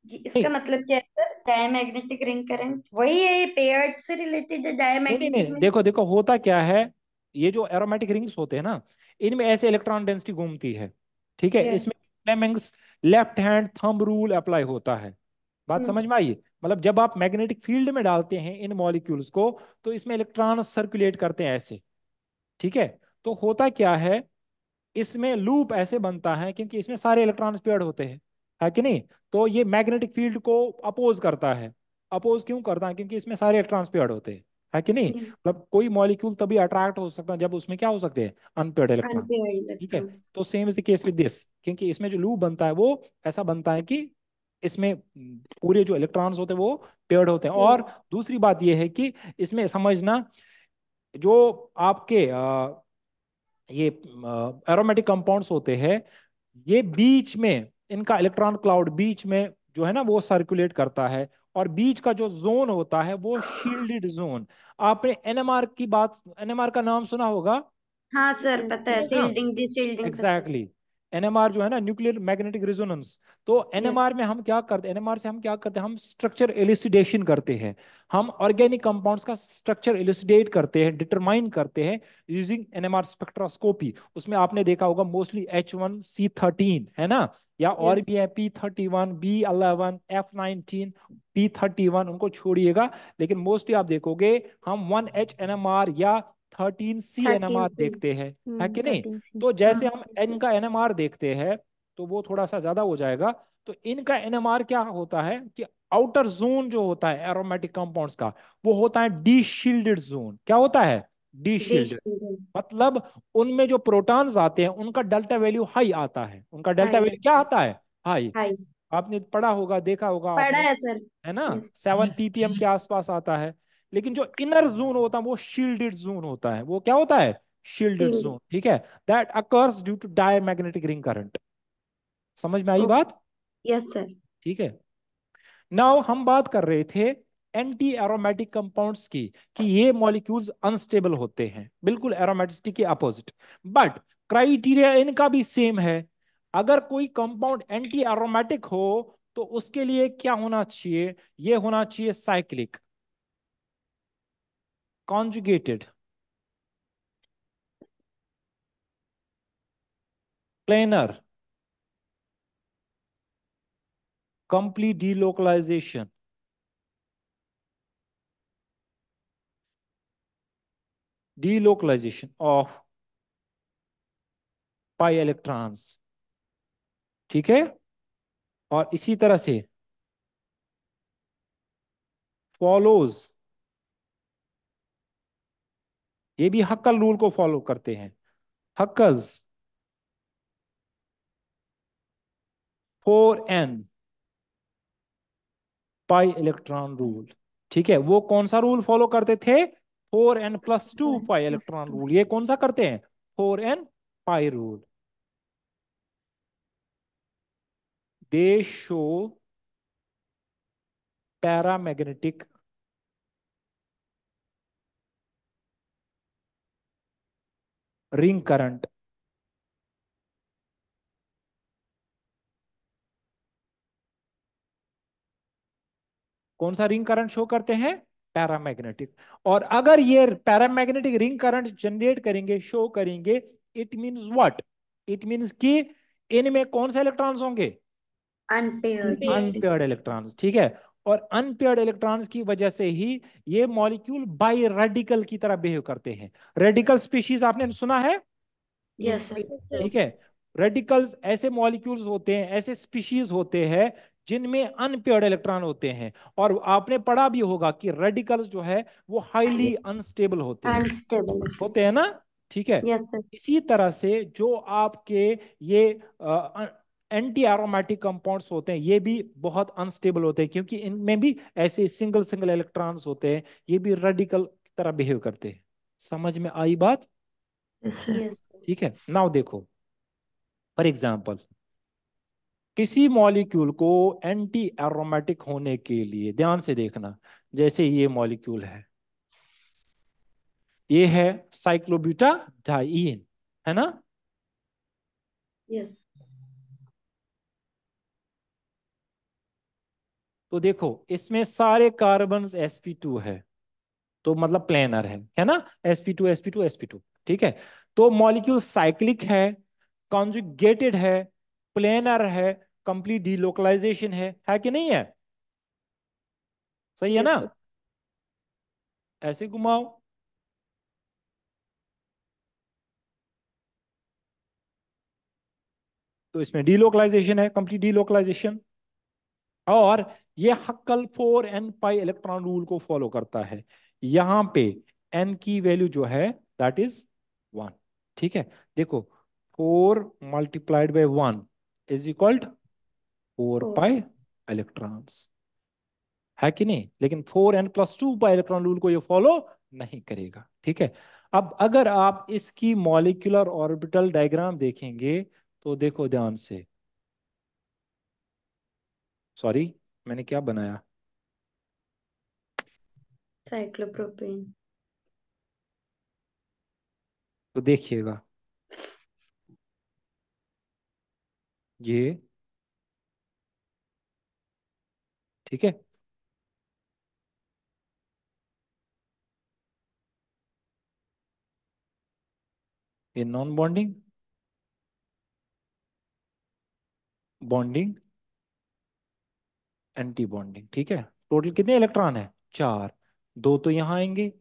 जी, नहीं इसका मतलब क्या है सर? डायमैग्नेटिक रिंग करंट वही है, ये पेयर्ड से रिलेटेड है, नहीं नहीं डायमैग्नेटिक नहीं, मीन। देखो देखो होता क्या है, ये जो एरोमेटिक रिंग्स होते हैं ना, इनमें ऐसे इलेक्ट्रॉन डेंसिटी घूमती है। ठीक है। यस। इसमें Fleming's left hand thumb rule apply होता है। बात समझ में आई। मतलब जब आप मैग्नेटिक फील्ड में डालते हैं इन मॉलिक्यूल्स को, तो इसमें इलेक्ट्रॉन सर्कुलेट करते हैं ऐसे। ठीक है। तो होता क्या है, इसमें लूप ऐसे बनता है क्योंकि इसमें सारे इलेक्ट्रॉन्स पेयर्ड होते हैं, है कि नहीं। तो ये मैग्नेटिक फील्ड को अपोज करता है। अपोज क्यों करता है, क्योंकि इसमें सारे इलेक्ट्रॉन्स पेयर्ड होते हैं, है कि नहीं। यस। मतलब कोई मॉलिक्यूल तभी अट्रैक्ट हो सकता है जब उसमें क्या हो सकते हैं, अनपेयर्ड इलेक्ट्रॉन। अनपेयर्ड ठीक है। इलेक्ट्रॉन्स। तो same is the case with this, क्योंकि इसमें जो लूप बनता है वो ऐसा बनता है कि इसमें पूरे जो इलेक्ट्रॉन्स होते हैं वो पेयर्ड होते हैं। और दूसरी बात यह है कि इसमें समझना, जो आपके ये एरोमेटिक कंपाउंड्स होते हैं, ये बीच में इनका इलेक्ट्रॉन क्लाउड बीच में जो है ना वो सर्कुलेट करता है। और बीच का जो जोन होता है वो शील्डेड जोन। आपने एनएमआर की बात, एनएमआर का नाम सुना होगा। हाँ सर, पता है, यस ना, शील्डिंग डी शील्डिंग पता है। एग्जैक्टली। एनएमआर जो है ना, न्यूक्लियर मैग्नेटिक रेजोनेंस। तो यस। एनएमआर में हम क्या करते हैं, एनएमआर से हम क्या करते हैं, हम स्ट्रक्चर एलिसिडेशन करते हैं। हम ऑर्गेनिक कंपाउंड्स का स्ट्रक्चर एलिसिडेट करते हैं, डिटरमाइन करते हैं यूजिंग एनएमआर स्पेक्ट्रोस्कोपी। उसमें आपने देखा होगा मोस्टली H1C13 है ना, या और यस। भी है P31, B11, F19, P31, उनको छोड़िएगा। लेकिन मोस्टली आप देखोगे हम 1H एनएमआर या 13C 13 एनएमआर से। देखते हैं, है कि नहीं। 13 सी। तो जैसे हाँ। हम इनका एनएमआर देखते हैं तो वो थोड़ा सा ज्यादा हो जाएगा। तो इनका एनएमआर क्या होता है कि आउटर जोन जो होता है एरोमेटिक कंपाउंड्स का, वो होता है डी शील्डेड जोन। क्या होता है, डी डी शील्डेड। शील्डिंग। मतलब उनमें जो प्रोटॉन्स आते हैं उनका डेल्टा वैल्यू हाई आता है, उनका डेल्टा हाई। वैल्यू क्या आता है, हाई। हाई। आपने पढ़ा होगा, देखा होगा पढ़ा आपने, है सर। है ना, यस। 7 ppm के आसपास आता है। लेकिन जो इनर जोन होता है वो शील्डेड जोन होता है, वो क्या होता है, शील्डेड शील्ड। जोन। ठीक है। That occurs due to diamagnetic ring current. समझ में आई ओके। बात। Yes sir. ठीक है। नाउ हम बात कर रहे थे एंटी एरोमेटिक कंपाउंड्स की, कि ये मॉलिक्यूल्स अनस्टेबल होते हैं, बिल्कुल एरोमेटिसिटी के अपोजिट। बट क्राइटेरिया इनका भी सेम है। अगर कोई कंपाउंड एंटी एरोमेटिक हो तो उसके लिए क्या होना चाहिए, ये होना चाहिए cyclic, conjugated, planar, complete delocalization, delocalization of pi electrons. ठीक है। और इसी तरह से फॉलोज, ये भी हक्कल रूल को फॉलो करते हैं, Hückel's 4n pi electron rule. ठीक है। वो कौन सा रूल फॉलो करते थे, 4n+2 पाई इलेक्ट्रॉन रूल। ये कौन सा करते हैं? 4n पाई रूल। दे शो पैरामैग्नेटिक रिंग करंट कौन सा रिंग करंट शो करते हैं? पैरामैग्नेटिक। और अगर ये पैरामैग्नेटिक रिंग करंट जनरेट करेंगे, शो करेंगे, it means what? It means कि इनमें कौन से इलेक्ट्रॉन्स होंगे? अनपेयर्ड। Unpaired electrons. ठीक है। और अनपेयर्ड इलेक्ट्रॉन्स की वजह से ही ये मॉलिक्यूल बाई रेडिकल की तरह बिहेव करते हैं। रेडिकल स्पीशीज आपने सुना है? Yes sir. ठीक है। रेडिकल्स ऐसे मॉलिक्यूल्स होते हैं, ऐसे स्पीशीज होते हैं जिनमें अनपेयर्ड इलेक्ट्रॉन होते हैं। और आपने पढ़ा भी होगा कि रेडिकल्स जो है वो हाईली अनस्टेबल अनस्टेबल। होते हैं ना। ठीक है। Yes sir. इसी तरह से जो आपके ये एंटी एरोमेटिक कंपाउंड्स होते हैं, ये भी बहुत अनस्टेबल होते हैं, क्योंकि इनमें भी ऐसे सिंगल सिंगल इलेक्ट्रॉन्स होते हैं। ये भी रेडिकल की तरह बिहेव करते हैं। समझ में आई बात? Yes sir. ठीक है। नाउ देखो, फॉर एग्जाम्पल, किसी मॉलिक्यूल को एंटी एरोमेटिक होने के लिए, ध्यान से देखना, जैसे ये मॉलिक्यूल ये है साइक्लोब्यूटाडाइन, है ना? यस। तो देखो इसमें सारे कार्बन sp2 है, तो मतलब प्लेनर है ना? sp2 sp2 sp2। ठीक है। तो मॉलिक्यूल साइक्लिक है, कॉन्जुगेटेड है, प्लेनर है, कंप्लीट डीलोकलाइजेशन है कि नहीं है? सही है ना? Yes sir. ऐसे घुमाओ तो इसमें डीलोकलाइजेशन है, कंप्लीट डीलोकलाइजेशन। और ये Hückel 4n pi electron rule को फॉलो करता है। यहां पे n की वैल्यू जो है दैट इज 1। ठीक है। देखो 4 × 1 इज इक्वल 4 पाई इलेक्ट्रॉन्स, है कि नहीं? लेकिन 4n+2 पाई इलेक्ट्रॉन रूल को ये फॉलो नहीं करेगा। ठीक है। अब अगर आप इसकी मॉलिक्यूलर ऑर्बिटल डायग्राम देखेंगे तो देखो ध्यान से, सॉरी मैंने क्या बनाया, साइक्लोप्रोपेन। तो देखिएगा ये, ठीक है। ये non bonding, bonding, anti bonding. ठीक है। टोटल कितने इलेक्ट्रॉन है? 4। 2 तो यहां आएंगे,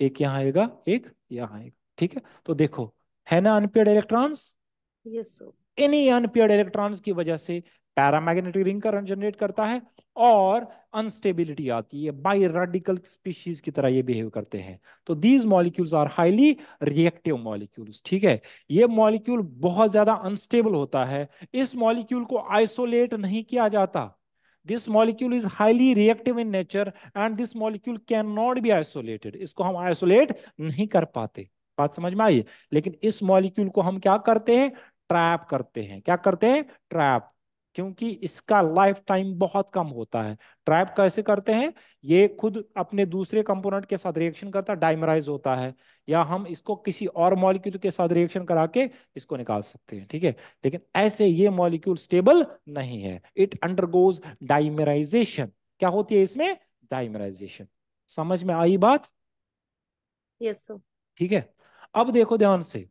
एक यहां आएगा, एक यहां आएगा। ठीक है। तो देखो, है ना अनपेयर्ड इलेक्ट्रॉन्स? Yes sir. इन्हीं अनपेयर्ड इलेक्ट्रॉन्स की वजह से पैरामैग्नेटिक रिंग करंट जनरेट करता है और अनस्टेबिलिटी आती है, बाई रेडिकल स्पीशीज की तरह ये बिहेव करते हैं। तो these molecules are highly reactive molecules. ठीक है। ये मॉलिक्यूल बहुत ज्यादा अनस्टेबल होता है। इस मॉलिक्यूल को आइसोलेट नहीं किया जाता। This molecule is highly reactive in nature and this molecule can not be isolated. इसको हम आइसोलेट नहीं कर पाते। बात समझ में आई? लेकिन इस मॉलिक्यूल को हम क्या करते हैं? ट्रैप करते हैं। क्या करते हैं? ट्रैप। क्योंकि इसका लाइफ टाइम बहुत कम होता है। ट्रैप कैसे करते हैं? ये खुद अपने दूसरे कंपोनेंट के साथ रिएक्शन करता है, डाइमराइज होता है, या हम इसको किसी और मॉलिक्यूल के साथ रिएक्शन करा के इसको निकाल सकते हैं। ठीक है। लेकिन ऐसे ये मॉलिक्यूल स्टेबल नहीं है, इट अंडरगोज डाइमराइजेशन। क्या होती है इसमें? डाइमराइजेशन। समझ में आई बात? Yes sir. ठीक है। अब देखो ध्यान से,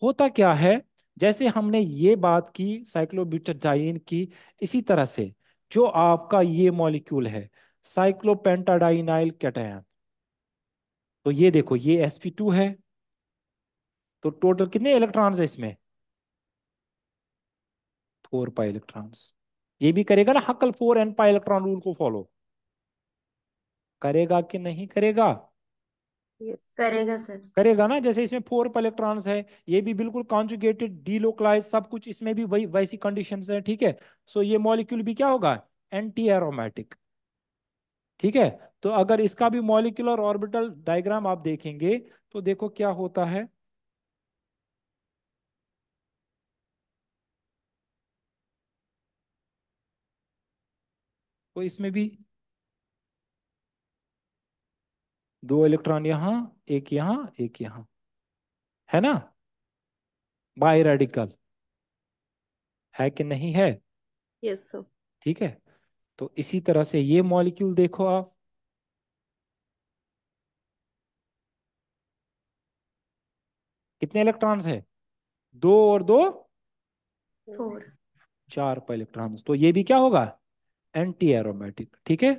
होता क्या है, जैसे हमने ये बात की साइक्लोब्यूटाडाइन की, इसी तरह से जो आपका ये मॉलिक्यूल है साइक्लोपेंटाडाइनाइल कैटायन, तो ये देखो ये sp2 है। तो टोटल कितने इलेक्ट्रॉन्स है इसमें? 4 पाई इलेक्ट्रॉन्स। ये भी करेगा ना हक्कल 4n पाई इलेक्ट्रॉन रूल को फॉलो? करेगा कि नहीं करेगा? यस। करेगा सर। करेगा ना। जैसे इसमें 4 इलेक्ट्रॉन्स है, ये भी बिल्कुल कॉन्जुगेटेड, डीलोकलाइज, सब कुछ इसमें भी वही वैसी कंडीशंस है। ठीक है। सो ये मॉलिक्यूल भी क्या होगा? Anti aromatic. ठीक है। तो अगर इसका भी मॉलिक्यूलर ऑर्बिटल डायग्राम आप देखेंगे तो देखो क्या होता है। तो इसमें भी दो इलेक्ट्रॉन यहां, एक यहां, एक यहां, है ना, बाई रेडिकल, है कि नहीं है? Yes sir. ठीक है। तो इसी तरह से ये मॉलिक्यूल देखो आप, कितने इलेक्ट्रॉन्स है? दो और दो, 4। चार पर इलेक्ट्रॉन्स। तो ये भी क्या होगा? Anti aromatic. ठीक है।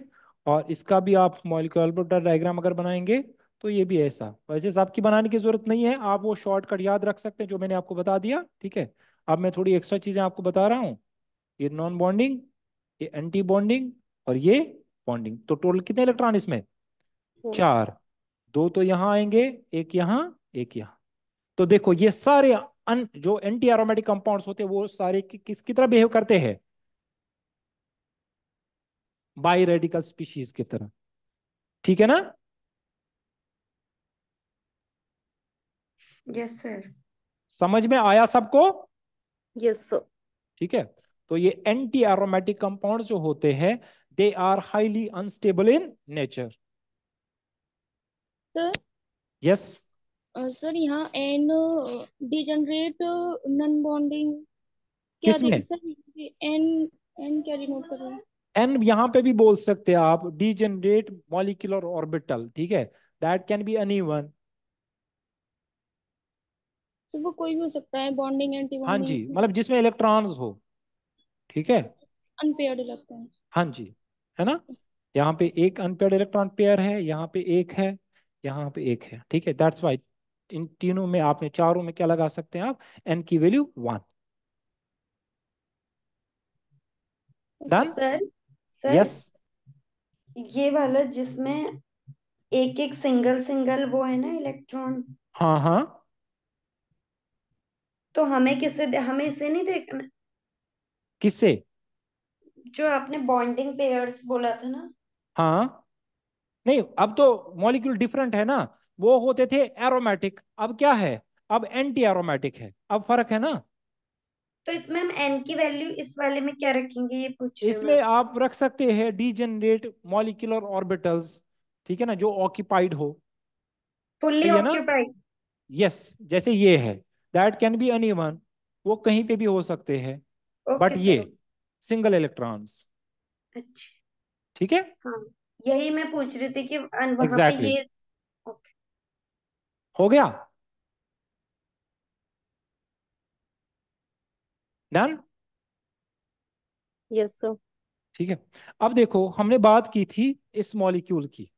और इसका भी आप मॉलिक्यूलर ऑर्बिटल डायग्राम अगर बनाएंगे तो ये भी ऐसा। वैसे साहब की बनाने की जरूरत नहीं है, आप वो शॉर्टकट याद रख सकते हैं जो मैंने आपको बता दिया। ठीक है। अब मैं थोड़ी एक्स्ट्रा चीजें आपको बता रहा हूँ। ये नॉन बॉन्डिंग, ये एंटी बॉन्डिंग, और ये बॉन्डिंग। तो टोटल कितने इलेक्ट्रॉन इसमें? 4। चार। दो तो यहाँ आएंगे, एक यहाँ, एक यहाँ। तो देखो ये सारे जो एंटी एरोमेटिक कंपाउंड्स होते हैं वो सारे किसकी तरह बिहेव करते हैं? बाई रेडिकल स्पीशीज की तरह। ठीक है ना? Yes sir. समझ में आया सबको? Yes sir. ठीक है। तो ये एंटी एरोमेटिक कंपाउंड जो होते हैं, they are highly unstable in nature. Sir yes. Sir यहाँ एन डिजनरेट नॉन बॉन्डिंग क्या किसमें? सर? एन एन क्या डिनोट कर रहे हैं? एन यहां पे भी बोल सकते हैं आप, डीजेनरेट मॉलिक्यूलर ऑर्बिटल। ठीक है। That can be uneven. तो वो कोई भी हो सकता है, बॉन्डिंग एंटी हाँ जी, बॉन्डिंग, मतलब जिसमें इलेक्ट्रॉन्स हो। ठीक है। Unpaired electron. हाँ जी, है ना। यहाँ पे एक अनपेयर्ड इलेक्ट्रॉन पेयर है, यहाँ पे एक है, यहाँ पे एक है। ठीक है। दैट्स वाई इन तीनों में, आपने चारों में क्या लगा सकते हैं आप? एन की value 1। Done. Sir sir, yes. ये वाला जिसमें एक एक सिंगल सिंगल वो है ना इलेक्ट्रॉन, हाँ हाँ। तो हमें हमें इसे नहीं देखना? किससे? जो आपने बॉन्डिंग पेयर्स बोला था ना। हाँ। नहीं, अब तो मॉलिक्यूल डिफरेंट है ना। वो होते थे एरोमेटिक, अब क्या है? अब एंटी एरोमेटिक है। अब फर्क है ना। तो इसमें हम एन की वैल्यू इस वाले में क्या रखेंगे, ये पूछ रही हूँ मैं इसमें आपसे। आप रख सकते हैं डीजेनरेट मॉलिक्यूलर ऑर्बिटल्स। ठीक है ना, जो ऑक्यूपाइड हो। फुल्ली सही है ना? ऑक्यूपाइड। यस, जैसे ये है, दैट कैन बी एनीवन, वो कहीं पे भी हो सकते हैं। ओके बट ये सर। Single electrons. अच्छा। ठीक है। हाँ, यही मैं पूछ रही थी कि वहां पे एग्जैक्टली ये। exactly. ओके। हो गया। डन। Yes sir. ठीक है। अब देखो, हमने बात की थी इस मॉलिक्यूल की।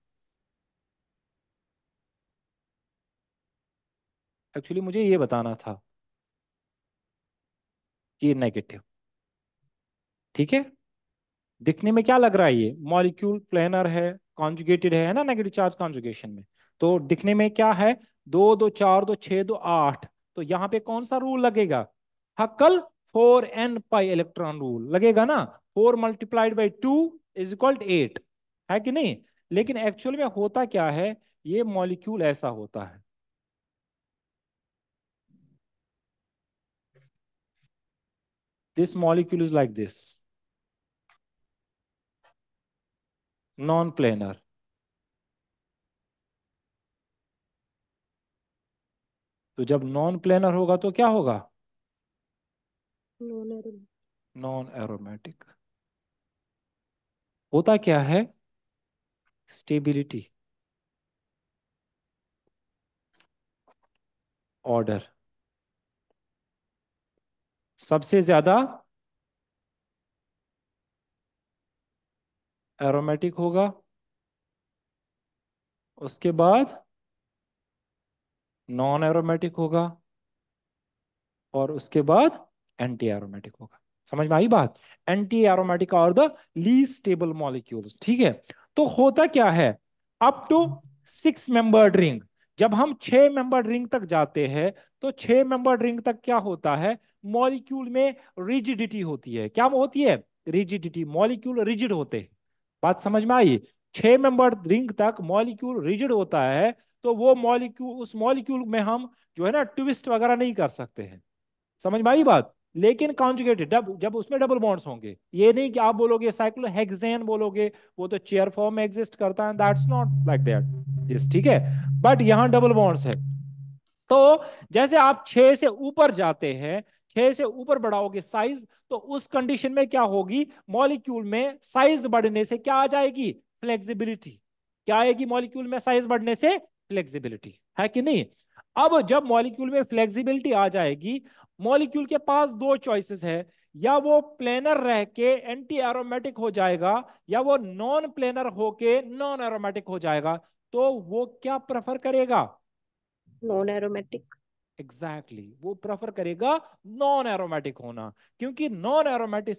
एक्चुअली मुझे ये बताना था कि नेगेटिव। ठीक है। दिखने में क्या लग रहा है? ये मॉलिक्यूल प्लेनर है, कॉन्जुगेटेड है ना, नेगेटिव चार्ज कॉन्जुगेशन में। तो दिखने में क्या है? दो दो चार, दो छह, दो आठ। तो यहाँ पे कौन सा रूल लगेगा? हक्कल 4n पाई इलेक्ट्रॉन रूल लगेगा ना। 4 × 2 = 8, है कि नहीं? लेकिन एक्चुअल में होता क्या है? ये मॉलिक्यूल ऐसा होता है। This molecule is like this, non planar. तो जब नॉन प्लेनर होगा तो क्या होगा? Non aromatic. होता क्या है? Stability, order. सबसे ज्यादा एरोमेटिक होगा, उसके बाद नॉन एरोमेटिक होगा, और उसके बाद एंटी एरोमेटिक होगा। समझ में आई बात? एंटी एरोमेटिक और द लीस्ट स्टेबल मॉलिक्यूल्स। ठीक है। तो होता क्या है? अप टू 6 मेंबर्ड रिंग, जब हम 6 मेंबर्ड रिंग तक जाते हैं, तो 6 मेंबर्ड रिंग तक क्या होता है? मॉलिक्यूल में रिजिडिटी होती है। क्या होती है? रिजिडिटी। मॉलिक्यूल रिजिड होते हैं। बात समझ में आई? 6 मेंबर्ड रिंग तक मॉलिक्यूल रिजिड होता है, तो वो मॉलिक्यूल, उस मॉलिक्यूल में हम जो है ना ट्विस्ट वगैरह नहीं कर सकते हैं। समझ में आई बात? लेकिन कॉन्जुगेटेड जब उसमें डबल बॉन्ड्स होंगे, ये नहीं कि आप बोलोगे साइक्लोहेक्सेन बोलोगे, वो तो चेयर फॉर्म में एग्जिस्ट करता है, that's not like that this, ठीक है। बट यहाँ डबल बॉन्ड्स है। तो जैसे आप 6 से ऊपर जाते हैं, 6 से ऊपर बढ़ाओगे साइज, तो उस कंडीशन में क्या होगी, मॉलिक्यूल में साइज बढ़ने से क्या आ जाएगी, फ्लेक्सिबिलिटी। क्या आएगी मॉलिक्यूल में साइज बढ़ने से, फ्लेक्सिबिलिटी, है कि नहीं। अब जब मॉलिक्यूल में फ्लेक्सिबिलिटी आ जाएगी, मॉलिक्यूल के पास दो चॉइसेस है, या वो प्लेनर रह के एंटी एरोमेटिक हो जाएगा, या वो नॉन प्लेनर होके नॉन एरोमेटिक हो जाएगा। तो वो क्या प्रेफर करेगा, नॉन एरोमेटिक। एग्जैक्टली वो प्रेफर करेगा नॉन एरोमेटिक होना, क्योंकि नॉन एरोमेटिक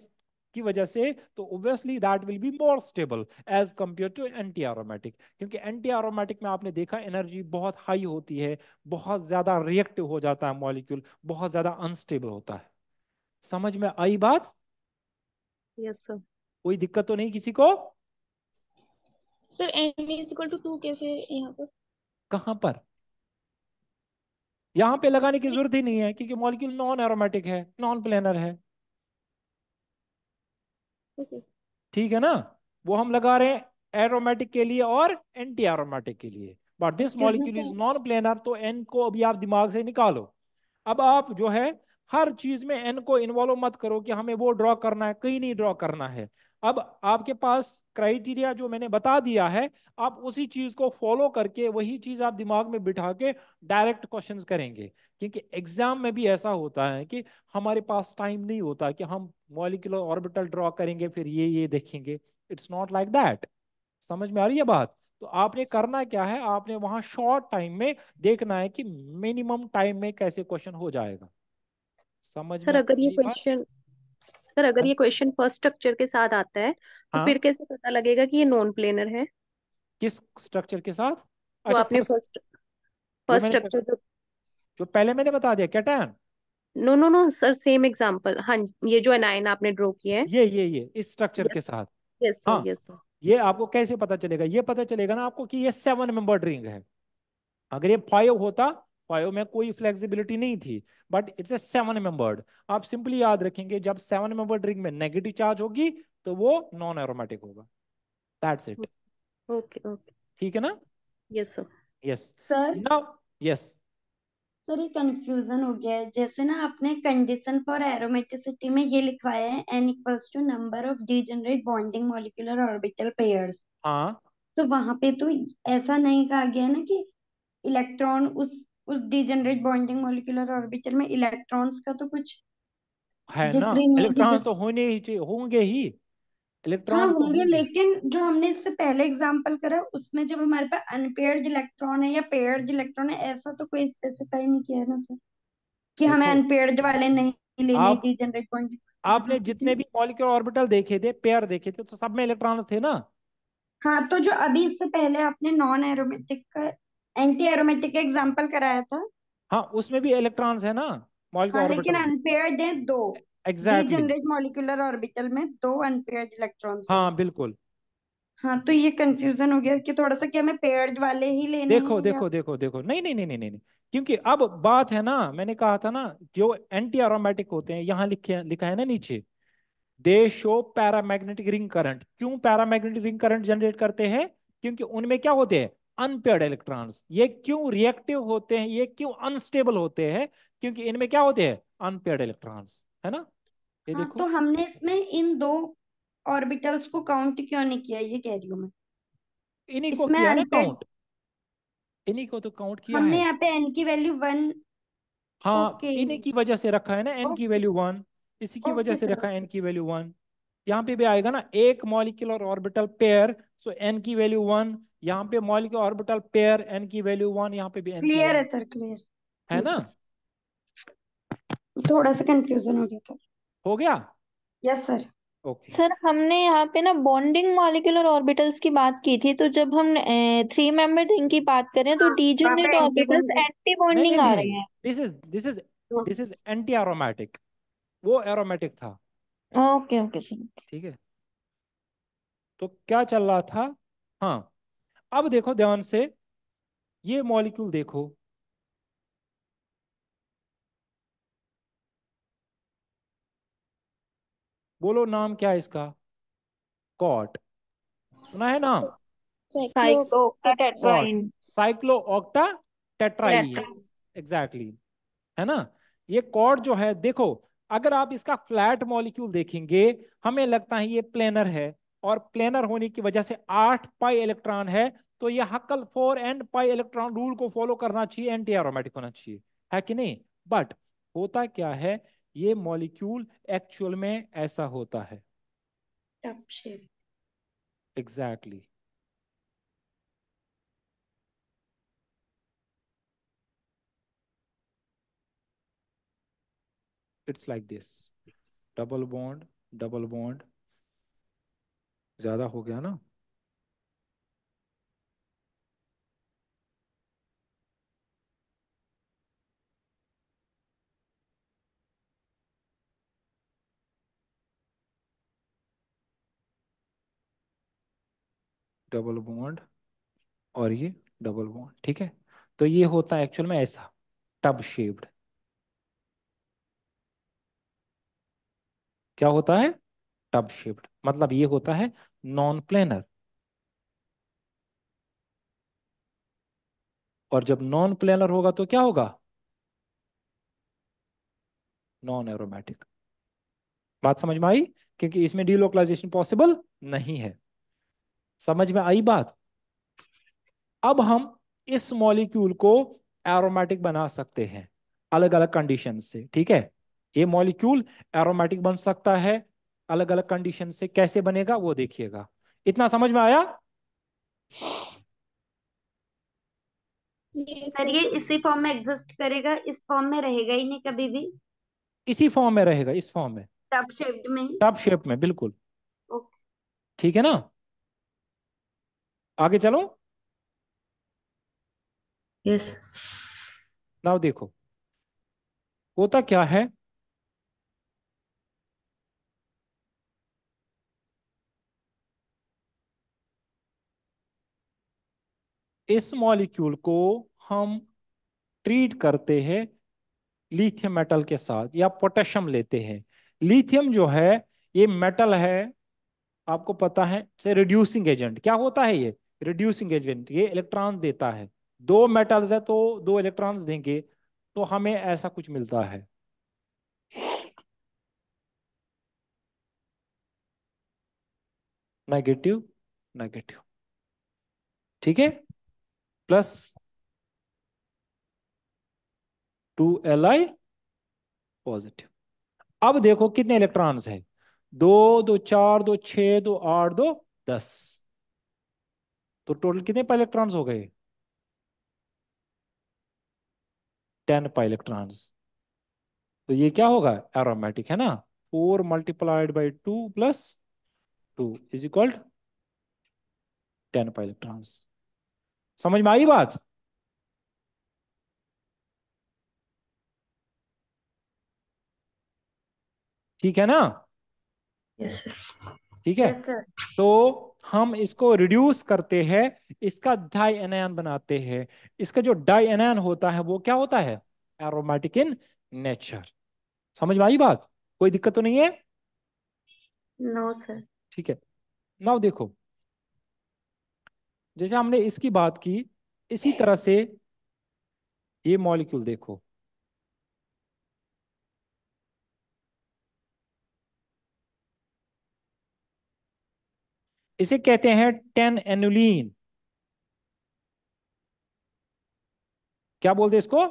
की वजह से तो obviously that will be more stable as compare to anti aromatic. क्योंकि एंटी एरोमेटिक में आपने देखा एनर्जी बहुत हाई होती है, बहुत ज्यादा रिएक्टिव हो जाता है मॉलिक्यूल, बहुत ज्यादा अनस्टेबल होता है। समझ में आई बात? Yes sir. कोई दिक्कत तो नहीं किसी को? सर n=2 कैसे यहाँ पर? कहां पर? यहां पे लगाने की जरूरत ही नहीं है, क्योंकि मॉलिक्यूल नॉन एरोमेटिक है, नॉन प्लेनर है, ओके। ठीक है ना। वो हम लगा रहे हैं एरोमेटिक के लिए और एंटी एरोमेटिक के लिए, but this excuse me molecule is sir. Non planar, तो एन को अभी आप दिमाग से निकालो। अब आप जो है हर चीज में एन को इन्वॉल्व मत करो कि हमें वो ड्रॉ करना है, कहीं नहीं ड्रॉ करना है। अब आपके पास क्राइटेरिया जो मैंने बता दिया है, आप उसी चीज को फॉलो करके वही चीज आप दिमाग में बिठा के डायरेक्ट क्वेश्चंस करेंगे। क्योंकि एग्जाम में भी ऐसा होता है कि हमारे पास टाइम नहीं होता कि हम मॉलिक्यूलर ऑर्बिटल ड्रॉ करेंगे फिर ये देखेंगे। It's not like that. समझ में आ रही है बात? तो आपने करना क्या है, आपने वहां शॉर्ट टाइम में देखना है कि मिनिमम टाइम में कैसे क्वेश्चन हो जाएगा। समझ सर में अगर ये आई बात? क्वेश्चन सर अगर हाँ ये क्वेश्चन फर्स्ट स्ट्रक्चर के साथ आता है, तो हाँ। फिर कैसे पता लगेगा कि ये नॉन प्लेनर है? किस स्ट्रक्चर के साथ? वो अच्छा, आपने फर्स्ट फर्स्ट जो फर्स्ट मैंने स्ट्रक्चर जो जो पहले मैंने बता दिया cation, no no no sir, same example. हाँ ये जो एनायन आपने ड्रॉ किया है। ये इस स्ट्रक्चर के यस। साथ। यस सर, हाँ, यस सर। ये आपको कैसे पता चलेगा, ये पता चलेगा ना आपको कि ये 7 मेंबर्ड रिंग है। अगर ये 5 होता, 5 में कोई फ्लेक्सिबिलिटी नहीं थी, बट इट्स ए 7 मेंबर्ड। आप सिंपली याद रखेंगे जब 7 मेंबर्ड रिंग में नेगेटिव चार्ज होगी तो वो नॉन एरोमेटिक होगा। That's it. Okay okay. ठीक है ना? Yes sir. Yes. Sir now yes. Sir ये कंफ्यूजन हो गया है, जैसे ना आपने कंडीशन फॉर एरोमेटिसिटी में ये लिखवाया है n=टू number of degenerate bonding molecular orbital pairs. हाँ तो वहां पे तो ऐसा नहीं कहा गया ना कि इलेक्ट्रॉन उस डीजेनरेट बॉन्डिंग मॉलिक्यूलर ऑर्बिटल में इलेक्ट्रॉन्स का तो कुछ है ना, जिक्र ही नहीं है कि इलेक्ट्रॉन जिस तो होने ही चाहिए, होंगे ही, हाँ इलेक्ट्रॉन तो होंगे, होंगे। लेकिन जो हमने इससे पहले एग्जांपल करा उसमें जब हमारे पास अनपेयर्ड इलेक्ट्रॉन है या पेयर्ड इलेक्ट्रॉन है, ऐसा तो कोई स्पेसिफाई नहीं किया है ना सर कि हमें देखो, अनपेयर्ड वाले नहीं लेने आप डीजेनरेट बॉन्डिंग। आपने जितने भी मॉलिक्यूलर ऑर्बिटल देखे थे, पेयर देखे थे, तो सब में इलेक्ट्रॉन्स थे ना। हाँ तो जो अभी इससे पहले आपने नॉन एरोमेटिक का एंटी एरोमेटिक का एग्जांपल कराया था। हाँ, उसमें भी इलेक्ट्रॉन्स है ना, हाँ मॉलिक्यूलर लेकिन ऑर्बिटल में। अनपेयर्ड है दो, एग्जैक्टली डीजेनरेट मॉलिक्यूलर ऑर्बिटल में दो अनपेयर्ड इलेक्ट्रॉन्स है। हाँ बिल्कुल। हाँ तो ये कंफ्यूजन हो गया कि थोड़ा सा कि हमें पेयर्ड वाले ही लेने देखो हैं या देखो देखो देखो, नहीं नहीं नहीं नहीं नहीं नहीं। क्योंकि अब बात है ना, मैंने कहा था ना, जो एंटी एरोमेटिक होते हैं, यहाँ लिखा है ना नीचे, दे शो पैरामैग्नेटिक रिंग करंट। क्यों पैरामैग्नेटिक रिंग करंट जनरेट करते हैं? क्योंकि उनमें क्या होते हैं, अनपेयर्ड इलेक्ट्रॉन्स। ये क्यों रिएक्टिव होते हैं, ये क्यों अनस्टेबल होते हैं? क्योंकि इनमें क्या होते हैं, अनपेयर्ड इलेक्ट्रॉन्स, है ना। ये हाँ तो देखो, हमने इसमें इन दो ऑर्बिटल्स को काउंट क्यों नहीं किया, ये कह रही हूँ मैं। इन्हीं को इसमें किया ना अनपेयर्ड काउंट, इन्हीं को तो काउंट किया हमने है। यहाँ पे एन की वैल्यू 1। हाँ, ओके इन्हीं की वजह से रखा है ना एन की ओके वैल्यू 1। इसी की वजह ओके से सर रखा है ओके। एन की वैल्यू 1। यहाँ पे भी आएगा ना एक मॉलिक्यूलर ऑर्बिटल पेयर, सो एन की वैल्यू 1। यहाँ पे मॉलिक्यूलर ऑर्बिटल पेयर, एन की वैल्यू 1, यहाँ पे भी एन की क्लियर है वैल्यू, सर क्लियर। है ना। थोड़ा सा कंफ्यूजन हो गया था। हो गया। Yes sir. ओके। सर हमने यहाँ पे ना बॉन्डिंग मॉलिक्यूलर ऑर्बिटल्स की बात की थी, तो जब हम 3 मेंबर रिंग की बात करें तो हाँ वहाँ डीजेनरेट पे एंटी ऑर्बिटल्स बॉन्डिंग। एंटी नहीं नहीं बॉन्डिंग आ नहीं रहे नहीं, हैं। This is this is this is anti aromatic, वो एरोमेटिक था। Okay okay sir. ठीक है। तो क्या चल रहा था, हाँ, अब देखो ध्यान से, ये मॉलिक्यूल देखो, बोलो नाम क्या है इसका? कॉट, सुना है नाम? COT, cyclooctatetraene. Cyclo octa tetraene, tetra. Exactly, है ना? ये कॉर्ड जो है, देखो, अगर आप इसका फ्लैट मॉलिक्यूल देखेंगे, हमें लगता है ये प्लेनर है, और प्लेनर होने की वजह से 8 पाई इलेक्ट्रॉन है, तो ये Hückel 4n pi electron rule को फॉलो करना चाहिए, एंटी एरोमेटिक होना चाहिए, है कि नहीं? बट होता क्या है, ये मॉलिक्यूल एक्चुअल में ऐसा होता है, tub shape. Exactly, it's like this, double bond, double bond, ज्यादा हो गया ना? डबल बॉन्ड, और ये डबल बॉन्ड, ठीक है? तो ये होता है एक्चुअल में ऐसा, टब शेप्ड। क्या होता है? टब शेप्ड, मतलब ये होता है नॉन प्लेनर। और जब नॉन प्लेनर होगा तो क्या होगा? Non aromatic. बात समझ में आई? क्योंकि इसमें डीलोकलाइजेशन पॉसिबल नहीं है। समझ में आई बात? अब हम इस मॉलिक्यूल को एरोमेटिक बना सकते हैं अलग अलग कंडीशन से, ठीक है? ये मॉलिक्यूल एरोमेटिक बन सकता है अलग अलग कंडीशन से। कैसे बनेगा वो देखिएगा। इतना समझ में आया? सर ये इसी फॉर्म में एग्जिस्ट करेगा, इस फॉर्म में रहेगा ही नहीं कभी भी? इसी फॉर्म में रहेगा, इस फॉर्म में, टप शेप्ड में ही? टब शेप में, बिल्कुल। ओके। ठीक है ना? आगे चलो। यस। नाउ देखो, होता क्या है, इस मॉलिक्यूल को हम ट्रीट करते हैं लिथियम मेटल के साथ, या पोटेशियम लेते हैं। लिथियम जो है, ये मेटल है, आपको पता है, से रिड्यूसिंग एजेंट। क्या होता है ये? Reducing agent. ये इलेक्ट्रॉन देता है, दो मेटल्स है तो दो इलेक्ट्रॉन्स देंगे, तो हमें ऐसा कुछ मिलता है। नेगेटिव, नेगेटिव, ठीक है? Plus 2Li positive. अब देखो कितने इलेक्ट्रॉन्स हैं, दो, दो चार, दो छह, दो आठ, दो 10, तो टोटल कितने पाई इलेक्ट्रॉन्स हो गए? 10 पाई इलेक्ट्रॉन्स। तो ये क्या होगा? एरोमेटिक, है ना? 4 × 2 + 2 = 10 पाई इलेक्ट्रॉन्स। समझ में आई बात? ठीक है ना? Yes sir. ठीक है। Yes sir. तो हम इसको रिड्यूस करते हैं, इसका डाई एनायन बनाते हैं। इसका जो डाई एनायन होता है वो क्या होता है? Aromatic in nature. समझ में आई बात? कोई दिक्कत तो नहीं है? No sir. ठीक है। नाउ देखो, जैसे हमने इसकी बात की, इसी तरह से ये मॉलिक्यूल देखो, इसे कहते हैं 10 एनुलीन। क्या बोलते हैं इसको?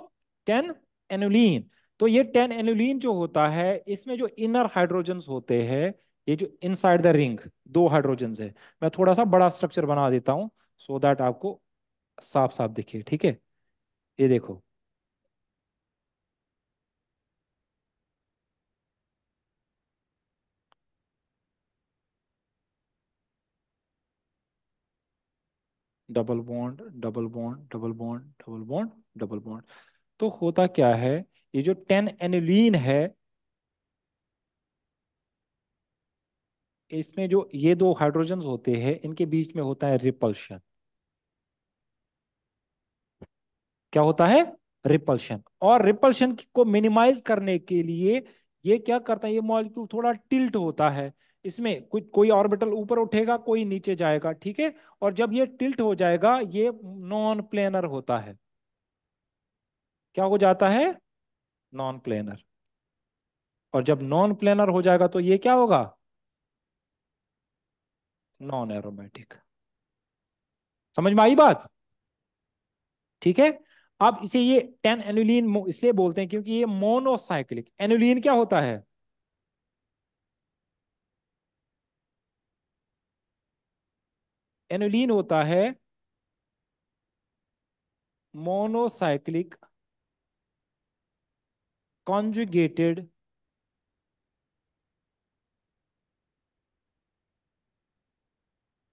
10 एनुलीन। तो ये 10 एनुलीन जो होता है, इसमें जो इनर हाइड्रोजन्स होते हैं, ये जो इनसाइड द रिंग दो हाइड्रोजन्स है, मैं थोड़ा सा बड़ा स्ट्रक्चर बना देता हूं सो दैट आपको साफ साफ दिखे, ठीक है? ये देखो, double bond, double bond, double bond, double bond, double bond. तो होता क्या है, ये जो 10 एनुलीन है, इसमें जो ये दो हाइड्रोजन्स होते हैं इनके बीच में होता है रिपल्शन। क्या होता है? रिपल्शन। और रिपल्शन को मिनिमाइज करने के लिए ये क्या करता है, ये मॉलिक्यूल थोड़ा टिल्ट होता है। इसमें कुछ कोई ऑर्बिटल ऊपर उठेगा, कोई नीचे जाएगा, ठीक है। और जब ये टिल्ट हो जाएगा ये नॉन प्लेनर होता है। क्या हो जाता है? Non planar. और जब नॉन प्लेनर हो जाएगा तो ये क्या होगा? Non aromatic. समझ में आई बात? ठीक है। अब इसे ये 10 एनुलिन इसलिए बोलते हैं क्योंकि ये मोनोसाइक्लिक। एनुलिन क्या होता है? एनुलिन होता है monocyclic conjugated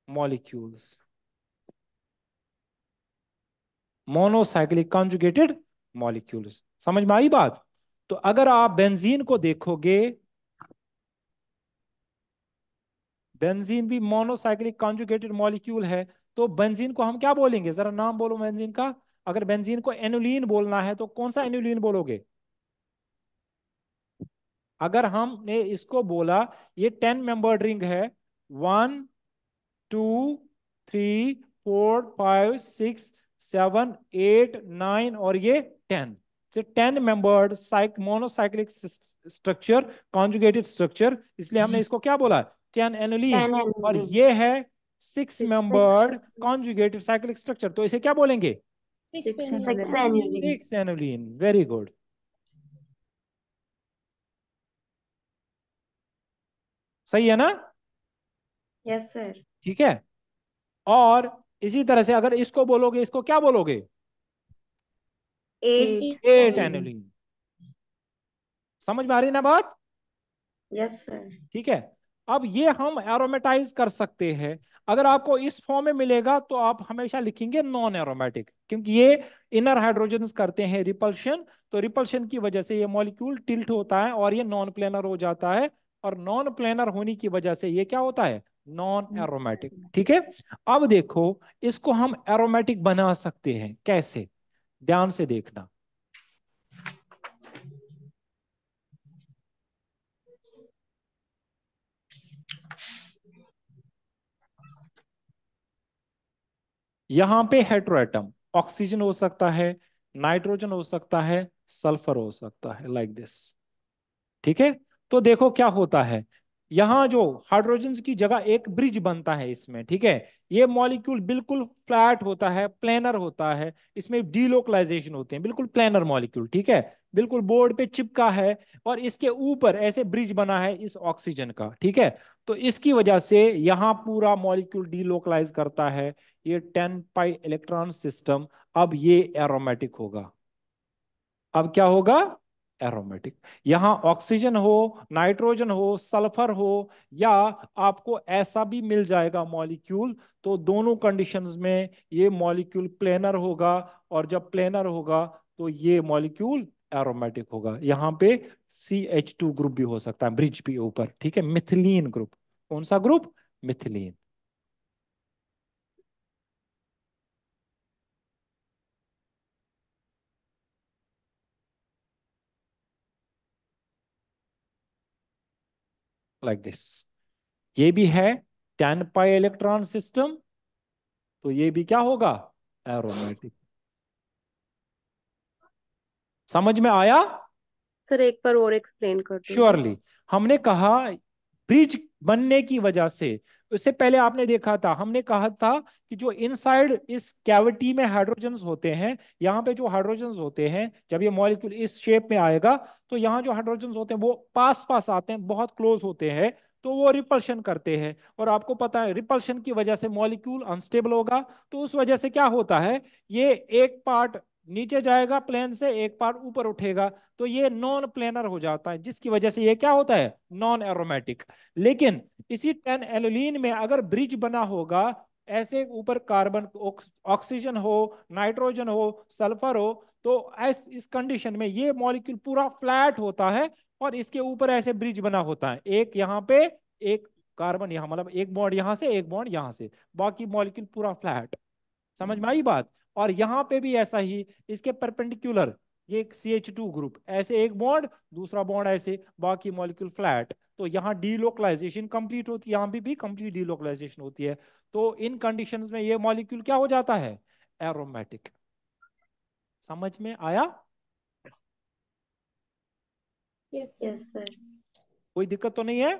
molecules. Monocyclic conjugated molecules. समझ में आई बात? तो अगर आप बेंजीन को देखोगे, बेंजीन भी मोनोसाइक्लिक कॉन्जुगेटेड मॉलिक्यूल है। तो बेंजीन को हम क्या बोलेंगे? जरा नाम बोलो बेंजीन का। अगर बेंजीन को एनुलीन बोलना है तो कौन सा एनुलीन बोलोगे? अगर हमने इसको बोला ये 10 मेंबर्ड रिंग है, 1 2 3 4 5 6 7 8 9 और ये 10 से 10 membered monocyclic structure, conjugated structure, इसलिए हमने इसको क्या बोला? 10 एनुलीन। 10 और एनुलिन। ये है 6 6 मेंबर्ड कॉन्जुगेटेड साइक्लिक स्ट्रक्चर, तो इसे क्या बोलेंगे? 6 annulene. Annulene. 6 annulene. Very good. सही है ना? Yes sir. ठीक है। और इसी तरह से अगर इसको बोलोगे, इसको क्या बोलोगे? 8 8 एनुलिन। एनुलीन। समझ में आ रही ना बात? Yes sir. ठीक है। अब ये हम एरोमेटाइज कर सकते हैं। अगर आपको इस फॉर्म में मिलेगा तो आप हमेशा लिखेंगे नॉन एरोमेटिक, क्योंकि ये इनर हाइड्रोजन्स करते हैं रिपल्शन। तो रिपल्शन की वजह से ये मॉलिक्यूल टिल्ट होता है और ये नॉन प्लेनर हो जाता है। और नॉन प्लेनर होने की वजह से ये क्या होता है? Non aromatic. ठीक है। अब देखो, इसको हम एरोमेटिक बना सकते हैं कैसे? ध्यान से देखना। यहां पे हेटेरोएटम, ऑक्सीजन हो सकता है, नाइट्रोजन हो सकता है, सल्फर हो सकता है, लाइक दिस। ठीक है। तो देखो क्या होता है, यहां जो हाइड्रोजन की जगह एक ब्रिज बनता है इसमें। ठीक है। ये मॉलिक्यूल बिल्कुल फ्लैट होता है, प्लेनर होता है, इसमें डीलोकलाइजेशन होते हैं, बिल्कुल प्लेनर मॉलिक्यूल। ठीक है। बिल्कुल बोर्ड पे चिपका है और इसके ऊपर ऐसे ब्रिज बना है इस ऑक्सीजन का। ठीक है। तो इसकी वजह से यहां पूरा मॉलिक्यूल डीलोकलाइज करता है, ये 10 पाई इलेक्ट्रॉन सिस्टम। अब ये एरोमेटिक होगा। अब क्या होगा? एरोमेटिक। यहां ऑक्सीजन हो, नाइट्रोजन हो, सल्फर हो, या आपको ऐसा भी मिल जाएगा मॉलिक्यूल, तो दोनों कंडीशंस में ये मॉलिक्यूल प्लेनर होगा। और जब प्लेनर होगा तो ये मॉलिक्यूल एरोमेटिक होगा। यहां पे CH2 ग्रुप भी हो सकता है, ब्रिज भी ऊपर। ठीक है। Methylene group. कौन सा ग्रुप? मिथिलीन। Like this. ये भी है 10 पाई इलेक्ट्रॉन सिस्टम, तो ये भी क्या होगा? एरोमेटिक। समझ में आया? सर एक बार और एक्सप्लेन कर दो ये। श्योरली। हमने कहा ब्रिज बनने की वजह से, उससे पहले आपने देखा था, हमने कहा था कि जो इनसाइड इस कैविटी में हाइड्रोजन्स होते हैं, यहाँ पे जो हाइड्रोजन्स होते हैं, जब ये मॉलिक्यूल इस शेप में आएगा तो यहाँ जो हाइड्रोजन्स होते हैं वो पास पास आते हैं, बहुत क्लोज होते हैं, तो वो रिपल्शन करते हैं। और आपको पता है रिपल्शन की वजह से मॉलिक्यूल अनस्टेबल होगा। तो उस वजह से क्या होता है, ये एक पार्ट नीचे जाएगा प्लेन से, एक पार्ट ऊपर उठेगा, तो ये नॉन प्लेनर हो जाता है, जिसकी वजह से ये क्या होता है? Non aromatic. लेकिन इसी 10 एलुलीन में अगर ब्रिज बना होगा, ऐसे ऊपर कार्बन ऑक्सीजन हो, नाइट्रोजन हो, सल्फर हो, तो इस कंडीशन में ये मॉलिक्यूल पूरा फ्लैट होता है और इसके ऊपर ऐसे ब्रिज बना होता है, एक यहाँ पे, एक कार्बन यहाँ, मतलब एक बॉन्ड यहाँ से एक बॉन्ड यहाँ से, बाकी मॉलिक्यूल पूरा फ्लैट। समझ में आई बात? और यहाँ पे भी ऐसा ही, इसके परपेंडिकुलर ये एक CH2 ग्रुप, ऐसे एक बॉन्ड दूसरा बॉन्ड ऐसे, बाकी मॉलिक्यूल फ्लैट। तो यहाँ डीलोकलाइजेशन कंप्लीट होती है, यहाँ भी कंप्लीट डीलोकलाइजेशन होती है। तो इन कंडीशंस में ये मॉलिक्यूल क्या हो जाता है? एरोमेटिक। समझ में आया? Yes sir. कोई दिक्कत तो नहीं है?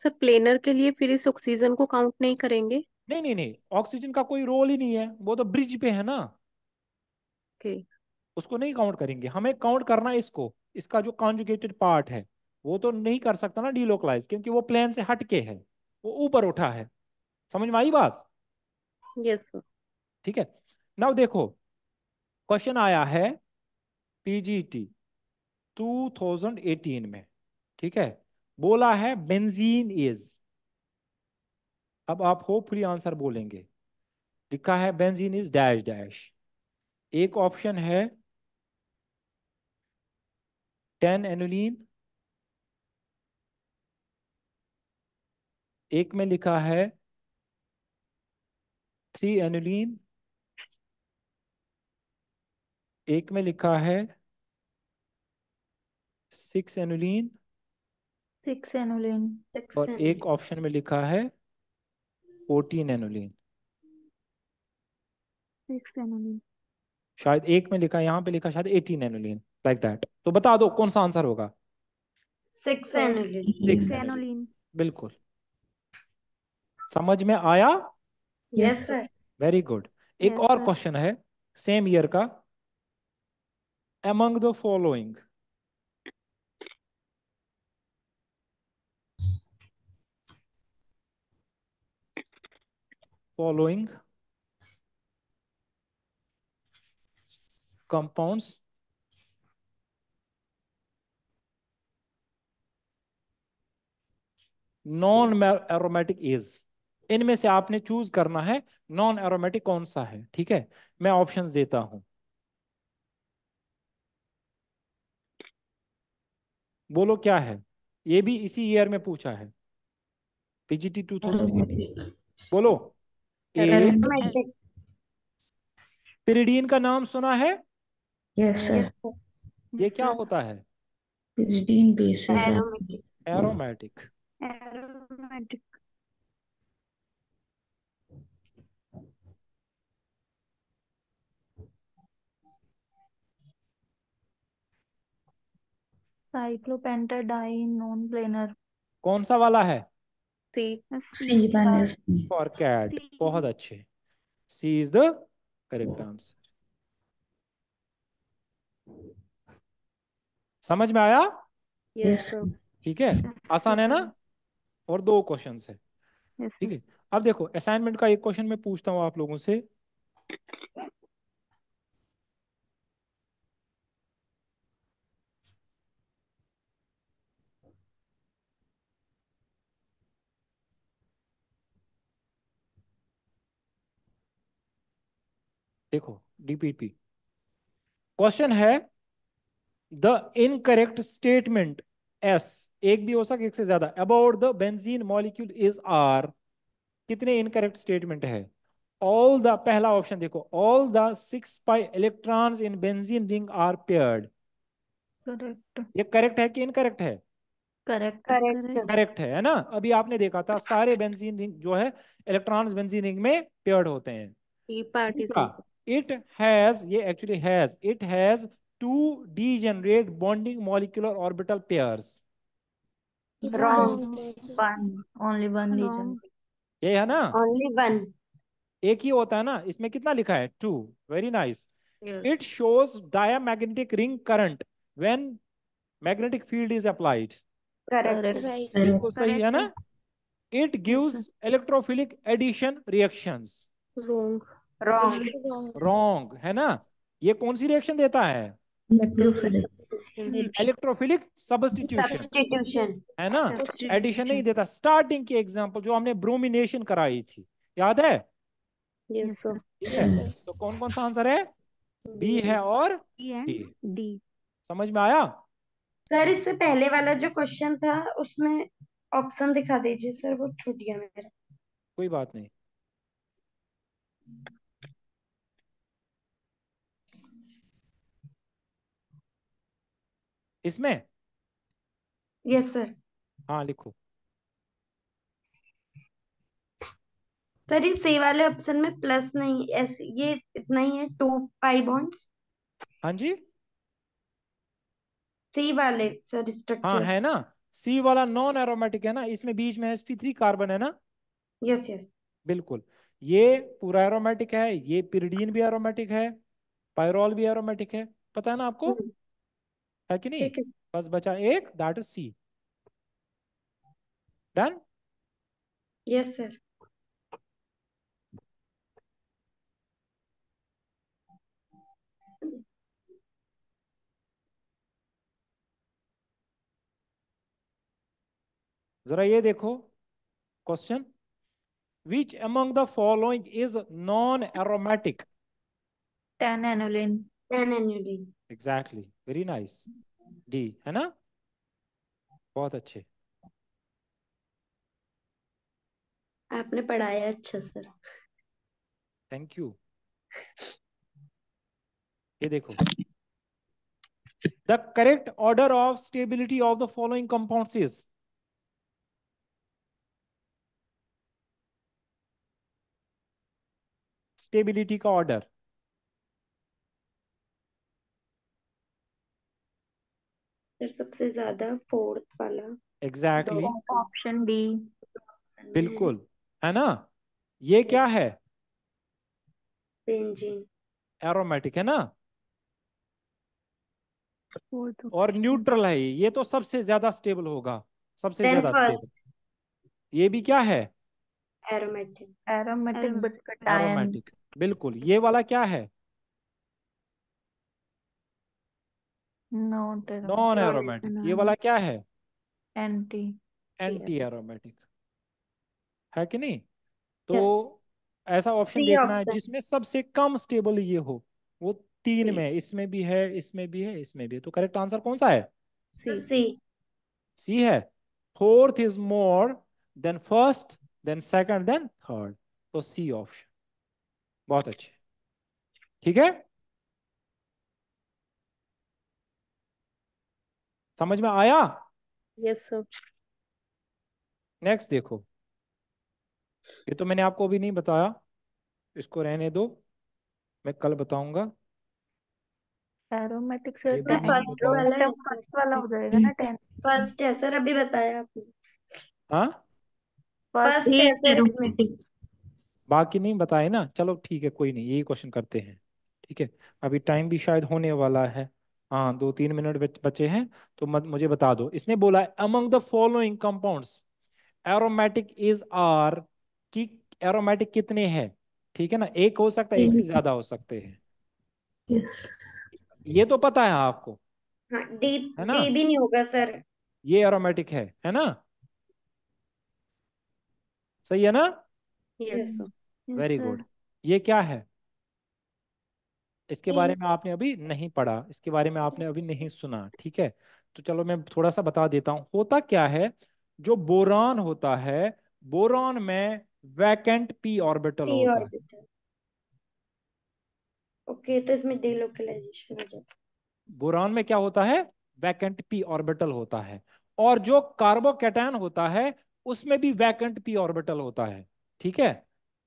सर प्लेनर के लिए फिर इस ऑक्सीजन को काउंट नहीं करेंगे? नहीं नहीं नहीं, ऑक्सीजन का कोई रोल ही नहीं है, वो तो ब्रिज पे है ना, ओके। उसको नहीं काउंट करेंगे। हमें काउंट करना है इसको, इसका जो कॉन्जुगेटेड पार्ट है वो तो नहीं कर सकता ना डीलोकलाइज, क्योंकि वो प्लेन से हटके है, वो ऊपर उठा है। समझ में आई बात? Yes sir. ठीक है। नाउ देखो, क्वेश्चन आया है PGT 2018 में, ठीक है। बोला है बेंजीन इज, अब आप होपफुली आंसर बोलेंगे। लिखा है बेंजीन इज डैश डैश। एक ऑप्शन है 10 एनुलीन, एक में लिखा है 3 एनुलीन, एक में लिखा है 6 एनुलीन, 6 एनुलिन। और एक ऑप्शन में लिखा है 14 एनुलीन। 6 एनुलिन। शायद एक में लिखा, यहाँ पे लिखा शायद 18 एनुलीन, लाइक दैट। तो बता दो कौन सा आंसर होगा? 6 एनुलिन। 6 एनुलीन, बिल्कुल। समझ में आया? Yes sir. Very good. एक Yes, और sir. क्वेश्चन है सेम ईयर का। among the following compounds non aromatic is, इनमें से आपने चूज करना है नॉन एरोमेटिक कौन सा है। ठीक है, मैं ऑप्शंस देता हूं, बोलो क्या है। ये भी इसी ईयर में पूछा है, PGT 2018। बोलो। ए, एरोमेटिक। पिरिडीन का नाम सुना है? Yes, sir. ये क्या होता है? Pyridine bases are aromatic. Aromatic. Aromatic. Cyclopentadiene non planar. कौन सा वाला है? सी। C1S. फॉर कैट, बहुत अच्छे। सी इज द करेक्ट आंसर। समझ में आया? Yes sir. ठीक है, आसान है ना? और दो क्वेश्चन है। Yes, ठीक sir. है, अब देखो असाइनमेंट का एक क्वेश्चन मैं पूछता हूँ आप लोगों से। देखो DPP क्वेश्चन है, द इनकरेक्ट स्टेटमेंट एस, एक भी हो सकता एक से ज्यादा, about the benzene molecule is are. कितने इनकरेक्ट स्टेटमेंट है? ऑल द, पहला ऑप्शन देखो, all the 6 pi electrons in benzene ring are paired. Correct. ये करेक्ट है कि इनकरेक्ट है? करेक्ट। करेक्ट। करेक्ट है ना? अभी आपने देखा था सारे बेंजीन रिंग जो है, इलेक्ट्रॉन्स बेंजीन रिंग में पेयर्ड होते हैं। ई पार्ट इज दूसरा, इट हैज, ये actually has, it has 2 degenerate bonding molecular orbital pairs। Wrong. One. Only one reason. Wrong. ये है ना? Only one. एक ही होता है ना, इसमें कितना लिखा है? 2। Very nice. It yes. Shows diamagnetic ring current when magnetic field is applied। Correct. Correct. बिल्कुल सही है ना? Correct. It gives electrophilic addition reactions. Wrong. Wrong. Wrong है ना? ये कौन सी रिएक्शन देता है? Electrophilic. Electrophilic substitution, substitution. है ना? एडिशन नहीं देता। स्टार्टिंग की एग्जांपल जो हमने ब्रोमिनेशन कराई थी, याद है? Yes sir. ठीक है, तो कौन कौन सा आंसर है? बी है और E and डी। D. समझ में आया? सर इससे पहले वाला जो क्वेश्चन था उसमें ऑप्शन दिखा दीजिए सर, वो छूट गया मेरा। कोई बात नहीं। इसमें यस सर। हाँ लिखो। सर ये सी वाले ऑप्शन में प्लस नहीं, ऐसे ये इतना ही है, 2 पाई बॉन्ड्स। हाँ जी, सी वाले सर हाँ स्ट्रक्चर। है ना। सी वाला नॉन एरोमेटिक है ना, इसमें बीच में sp3 कार्बन है ना। Yes yes. बिल्कुल। ये पूरा एरोमेटिक है, ये पिरिडीन भी एरोमेटिक है, पायरोल भी एरोमेटिक है, पता है ना आपको, है कि नहीं। ठीक है। बस बचा एक, that is C. Done. Yes sir. जरा ये देखो question, which among the following is non aromatic. 10 annulene. 10 annulene. Exactly, very nice. D है ना, बहुत अच्छे। आपने पढ़ाया अच्छा सर। Thank you. ये देखो, the correct order of stability of the following compounds is. Stability का ऑर्डर। सर सबसे ज्यादा फोर्थ वाला। Exactly, option D. बिल्कुल, है ना। ये क्या है, बेंजीन। एरोमेटिक है ना, फोर्थ और ऑप्शन। न्यूट्रल है ये तो सबसे ज्यादा स्टेबल होगा, सबसे देन ज्यादा स्टेबल। फर्स्ट ये भी क्या है, aromatic. Aromatic but cation. Aromatic. बिल्कुल, ये वाला क्या है, नॉट नॉन नॉन एरोमेटिक। ये वाला क्या है, एंटी। एंटी एरोमेटिक, है कि नहीं। यस। तो ऐसा ऑप्शन सी देखना है ऑप्शन। जिसमें सबसे कम स्टेबल ये हो। वो तीन सी। में, इसमें भी है, इसमें भी है, इसमें भी है, तो करेक्ट आंसर कौन सा है, सी। सी। सी है। Fourth is more than first, then second, then third, तो सी ऑप्शन। बहुत अच्छे, ठीक है, समझ में आया। Yes sir. नेक्स्ट देखो, ये तो मैंने आपको अभी नहीं बताया, इसको रहने दो, मैं कल बताऊंगा। एरोमेटिक सर ये भी इसमें नहीं फर्स्ट बताया। वाला है सर। फर्स्ट वाला हो जाएगा ना 10। फर्स्ट है सर, अभी बताया आपने। हाँ, फर्स्ट। फर्स्ट है एक सर इसमें। एरोमेटिक। बाकी नहीं बताए ना, चलो ठीक है, कोई नहीं, यही क्वेश्चन करते हैं। ठीक है, अभी टाइम भी शायद होने वाला है। हाँ, 2-3 मिनट बचे हैं, तो मुझे बता दो। इसने बोला among the following compounds aromatic is are, कि एरोमेटिक कितने हैं। ठीक है ना, एक हो सकता है, एक से ज्यादा हो सकते हैं, यस। ये तो पता है आपको, हाँ, डी। है ना। डी भी नहीं होगा सर। ये एरोमेटिक है ना, सही है ना। Yes yes. Sir. Yes very sir. Good. ये क्या है, इसके बारे इन। में आपने अभी नहीं पढ़ा, इसके बारे में आपने अभी नहीं सुना, ठीक है। तो चलो मैं थोड़ा सा बता देता हूं, होता क्या है। जो बोरान होता है, बोरान में वैकेंट पी ऑर्बिटल पी होता है। ऑर्बिटल। ओके, तो इसमें डीलोकलाइजेशन हो जाता बोरान में क्या होता है, वैकेंट पी ऑर्बिटल होता है। और जो कार्बोकैटायन होता है, उसमें भी वैकेंट पी ऑर्बिटल होता है, ठीक है।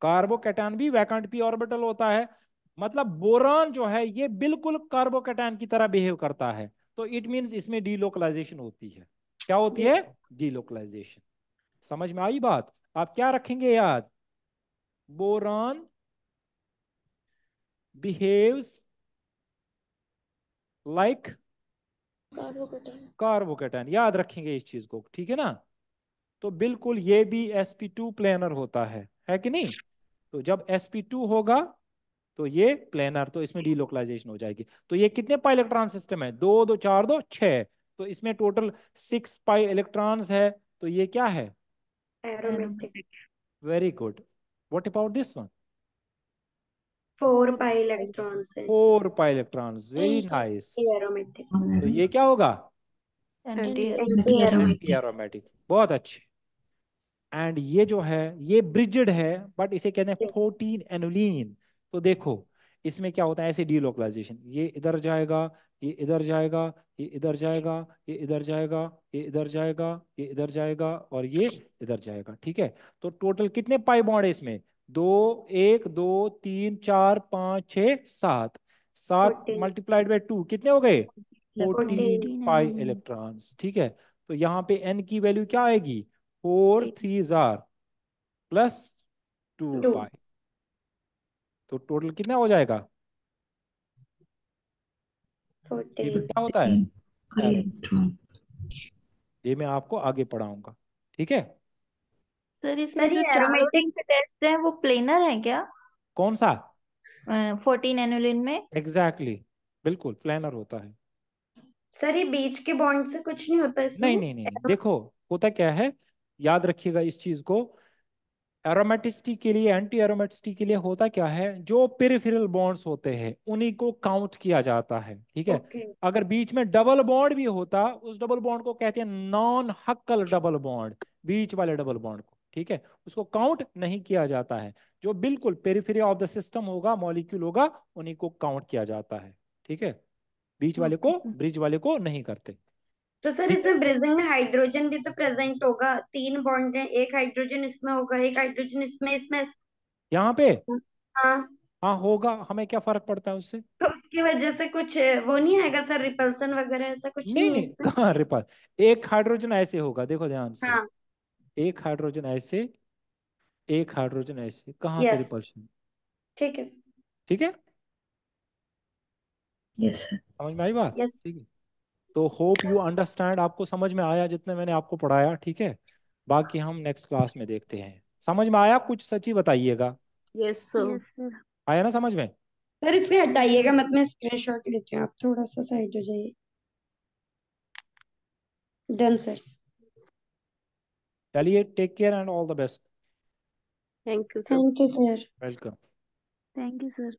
कार्बोकैटायन भी वैकेंट पी ऑर्बिटल होता है। मतलब बोरान जो है ये बिल्कुल कार्बोकैटायन की तरह बिहेव करता है, तो इट मींस इसमें डीलोकलाइजेशन होती है। क्या होती है। है, डीलोकलाइजेशन। समझ में आई बात। आप क्या रखेंगे याद, boron behaves like carbocation. Carbocation, याद रखेंगे इस चीज को, ठीक है ना। तो बिल्कुल ये भी sp2 प्लेनर होता है कि नहीं। तो जब sp2 होगा तो ये प्लेनर, तो इसमें डीलोकलाइजेशन हो जाएगी। तो ये कितने पाई इलेक्ट्रॉन सिस्टम है, 2 2 4 2 6, तो इसमें टोटल 6 पाई इलेक्ट्रॉन्स है। तो ये क्या है, aromatic. Very good. What about this one, 4 pi electrons है इसमें। 4 pi electrons, very nice. Aromatic. तो ये क्या होगा, anti. Anti anti aromatic. Aromatic, बहुत अच्छे। एंड ये जो है ये ब्रिजिड है, बट इसे कहते हैं 14 एनुलिन। तो देखो इसमें क्या होता है, ऐसे डीलोकलाइजेशन, ये इधर जाएगा, ये इधर जाएगा, ये इधर जाएगा, ये इधर जाएगा, ये इधर जाएगा, ये इधर जाएगा, और ये इधर जाएगा। ठीक है, तो टोटल कितने पाई बॉन्ड है इसमें? दो, एक, दो, तीन, चार, पाँच, छः, सात। सात 14 मल्टीप्लाइड बाय टू कितने हो गए? 14 14 पाई एनुलिन। इलेक्ट्रॉन्स। ठीक है, तो यहाँ पे एन की वैल्यू क्या आएगी? 4 3 जार प्लस 2 2 पाई। तो टोटल कितना हो जाएगा? ये फिर 14 क्या होता है? एरो। इलेक्ट्रॉन। ये मैं आपको आगे पढ़ाऊंगा। ठीक है, सर इसमें सर जो ये चारों एरोमेटिक रिंग टेस्ट है वो प्लेनर है क्या कौन सा? 14 एनुलिन में? एग्जैक्टली बिल्कुल प्लानर होता है। सर ये बीच के बॉन्ड से कुछ नहीं होता नहीं इसमें? नहीं नहीं नहीं, देखो होता क्या है, याद रखिएगा इस चीज को। एरोमेटिसिटी के लिए, एंटी एरोमेटिसिटी के लिए होता क्या है, जो पेरिफेरल बॉन्ड्स होते हैं उन्हीं को काउंट किया जाता है। ठीक है, ओके अगर बीच में डबल बॉन्ड भी होता, उस डबल बॉन्ड को कहते हैं नॉन हक्कल डबल बॉन्ड, बीच वाले डबल बॉन्ड को। ठीक है, उसको काउंट नहीं किया जाता है। जो बिल्कुल पेरिफेरी ऑफ द सिस्टम होगा, मॉलिक्यूल होगा, उन्हीं को काउंट किया जाता है। ठीक है, बीच वाले को, ब्रिज वाले को नहीं करते। तो सर ठीक है, इसमें ब्रिजिंग में हाइड्रोजन भी तो प्रेजेंट होगा, 3 बॉन्ड है, एक हाइड्रोजन इसमें होगा, एक हाइड्रोजन इसमें यहाँ पे हाँ, हाँ होगा, हमें क्या फर्क पड़ता है उससे? तो उसकी वजह से कुछ वो नहीं आएगा सर, रिपल्सन वगैरह ऐसा कुछ नहीं नहीं है नहीं, इसमें? कहाँ रिपल। एक हाइड्रोजन ऐसे होगा, देखो ध्यान से, हाँ एक हाइड्रोजन ऐसे, एक हाइड्रोजन ऐसे, कहाँ से यस रिपल्शन? ठीक है ठीक है, यस सर। समझ में आई बात? यस ठीक है, तो होप यू अंडरस्टैंड, आपको समझ में आया जितने मैंने आपको पढ़ाया। ठीक है, बाकी हम नेक्स्ट क्लास में देखते हैं। समझ में आया कुछ? सच्ची बताइएगा, यस सर। Yes sir. आया ना समझ में? सर इसे हटाइएगा मत, मैं स्क्रीनशॉट लेती हूँ, आप थोड़ा सा साइड हो जाइए। Done sir. चलिए, take care and all the best. Thank you sir. Thank you sir. Welcome. Thank you sir.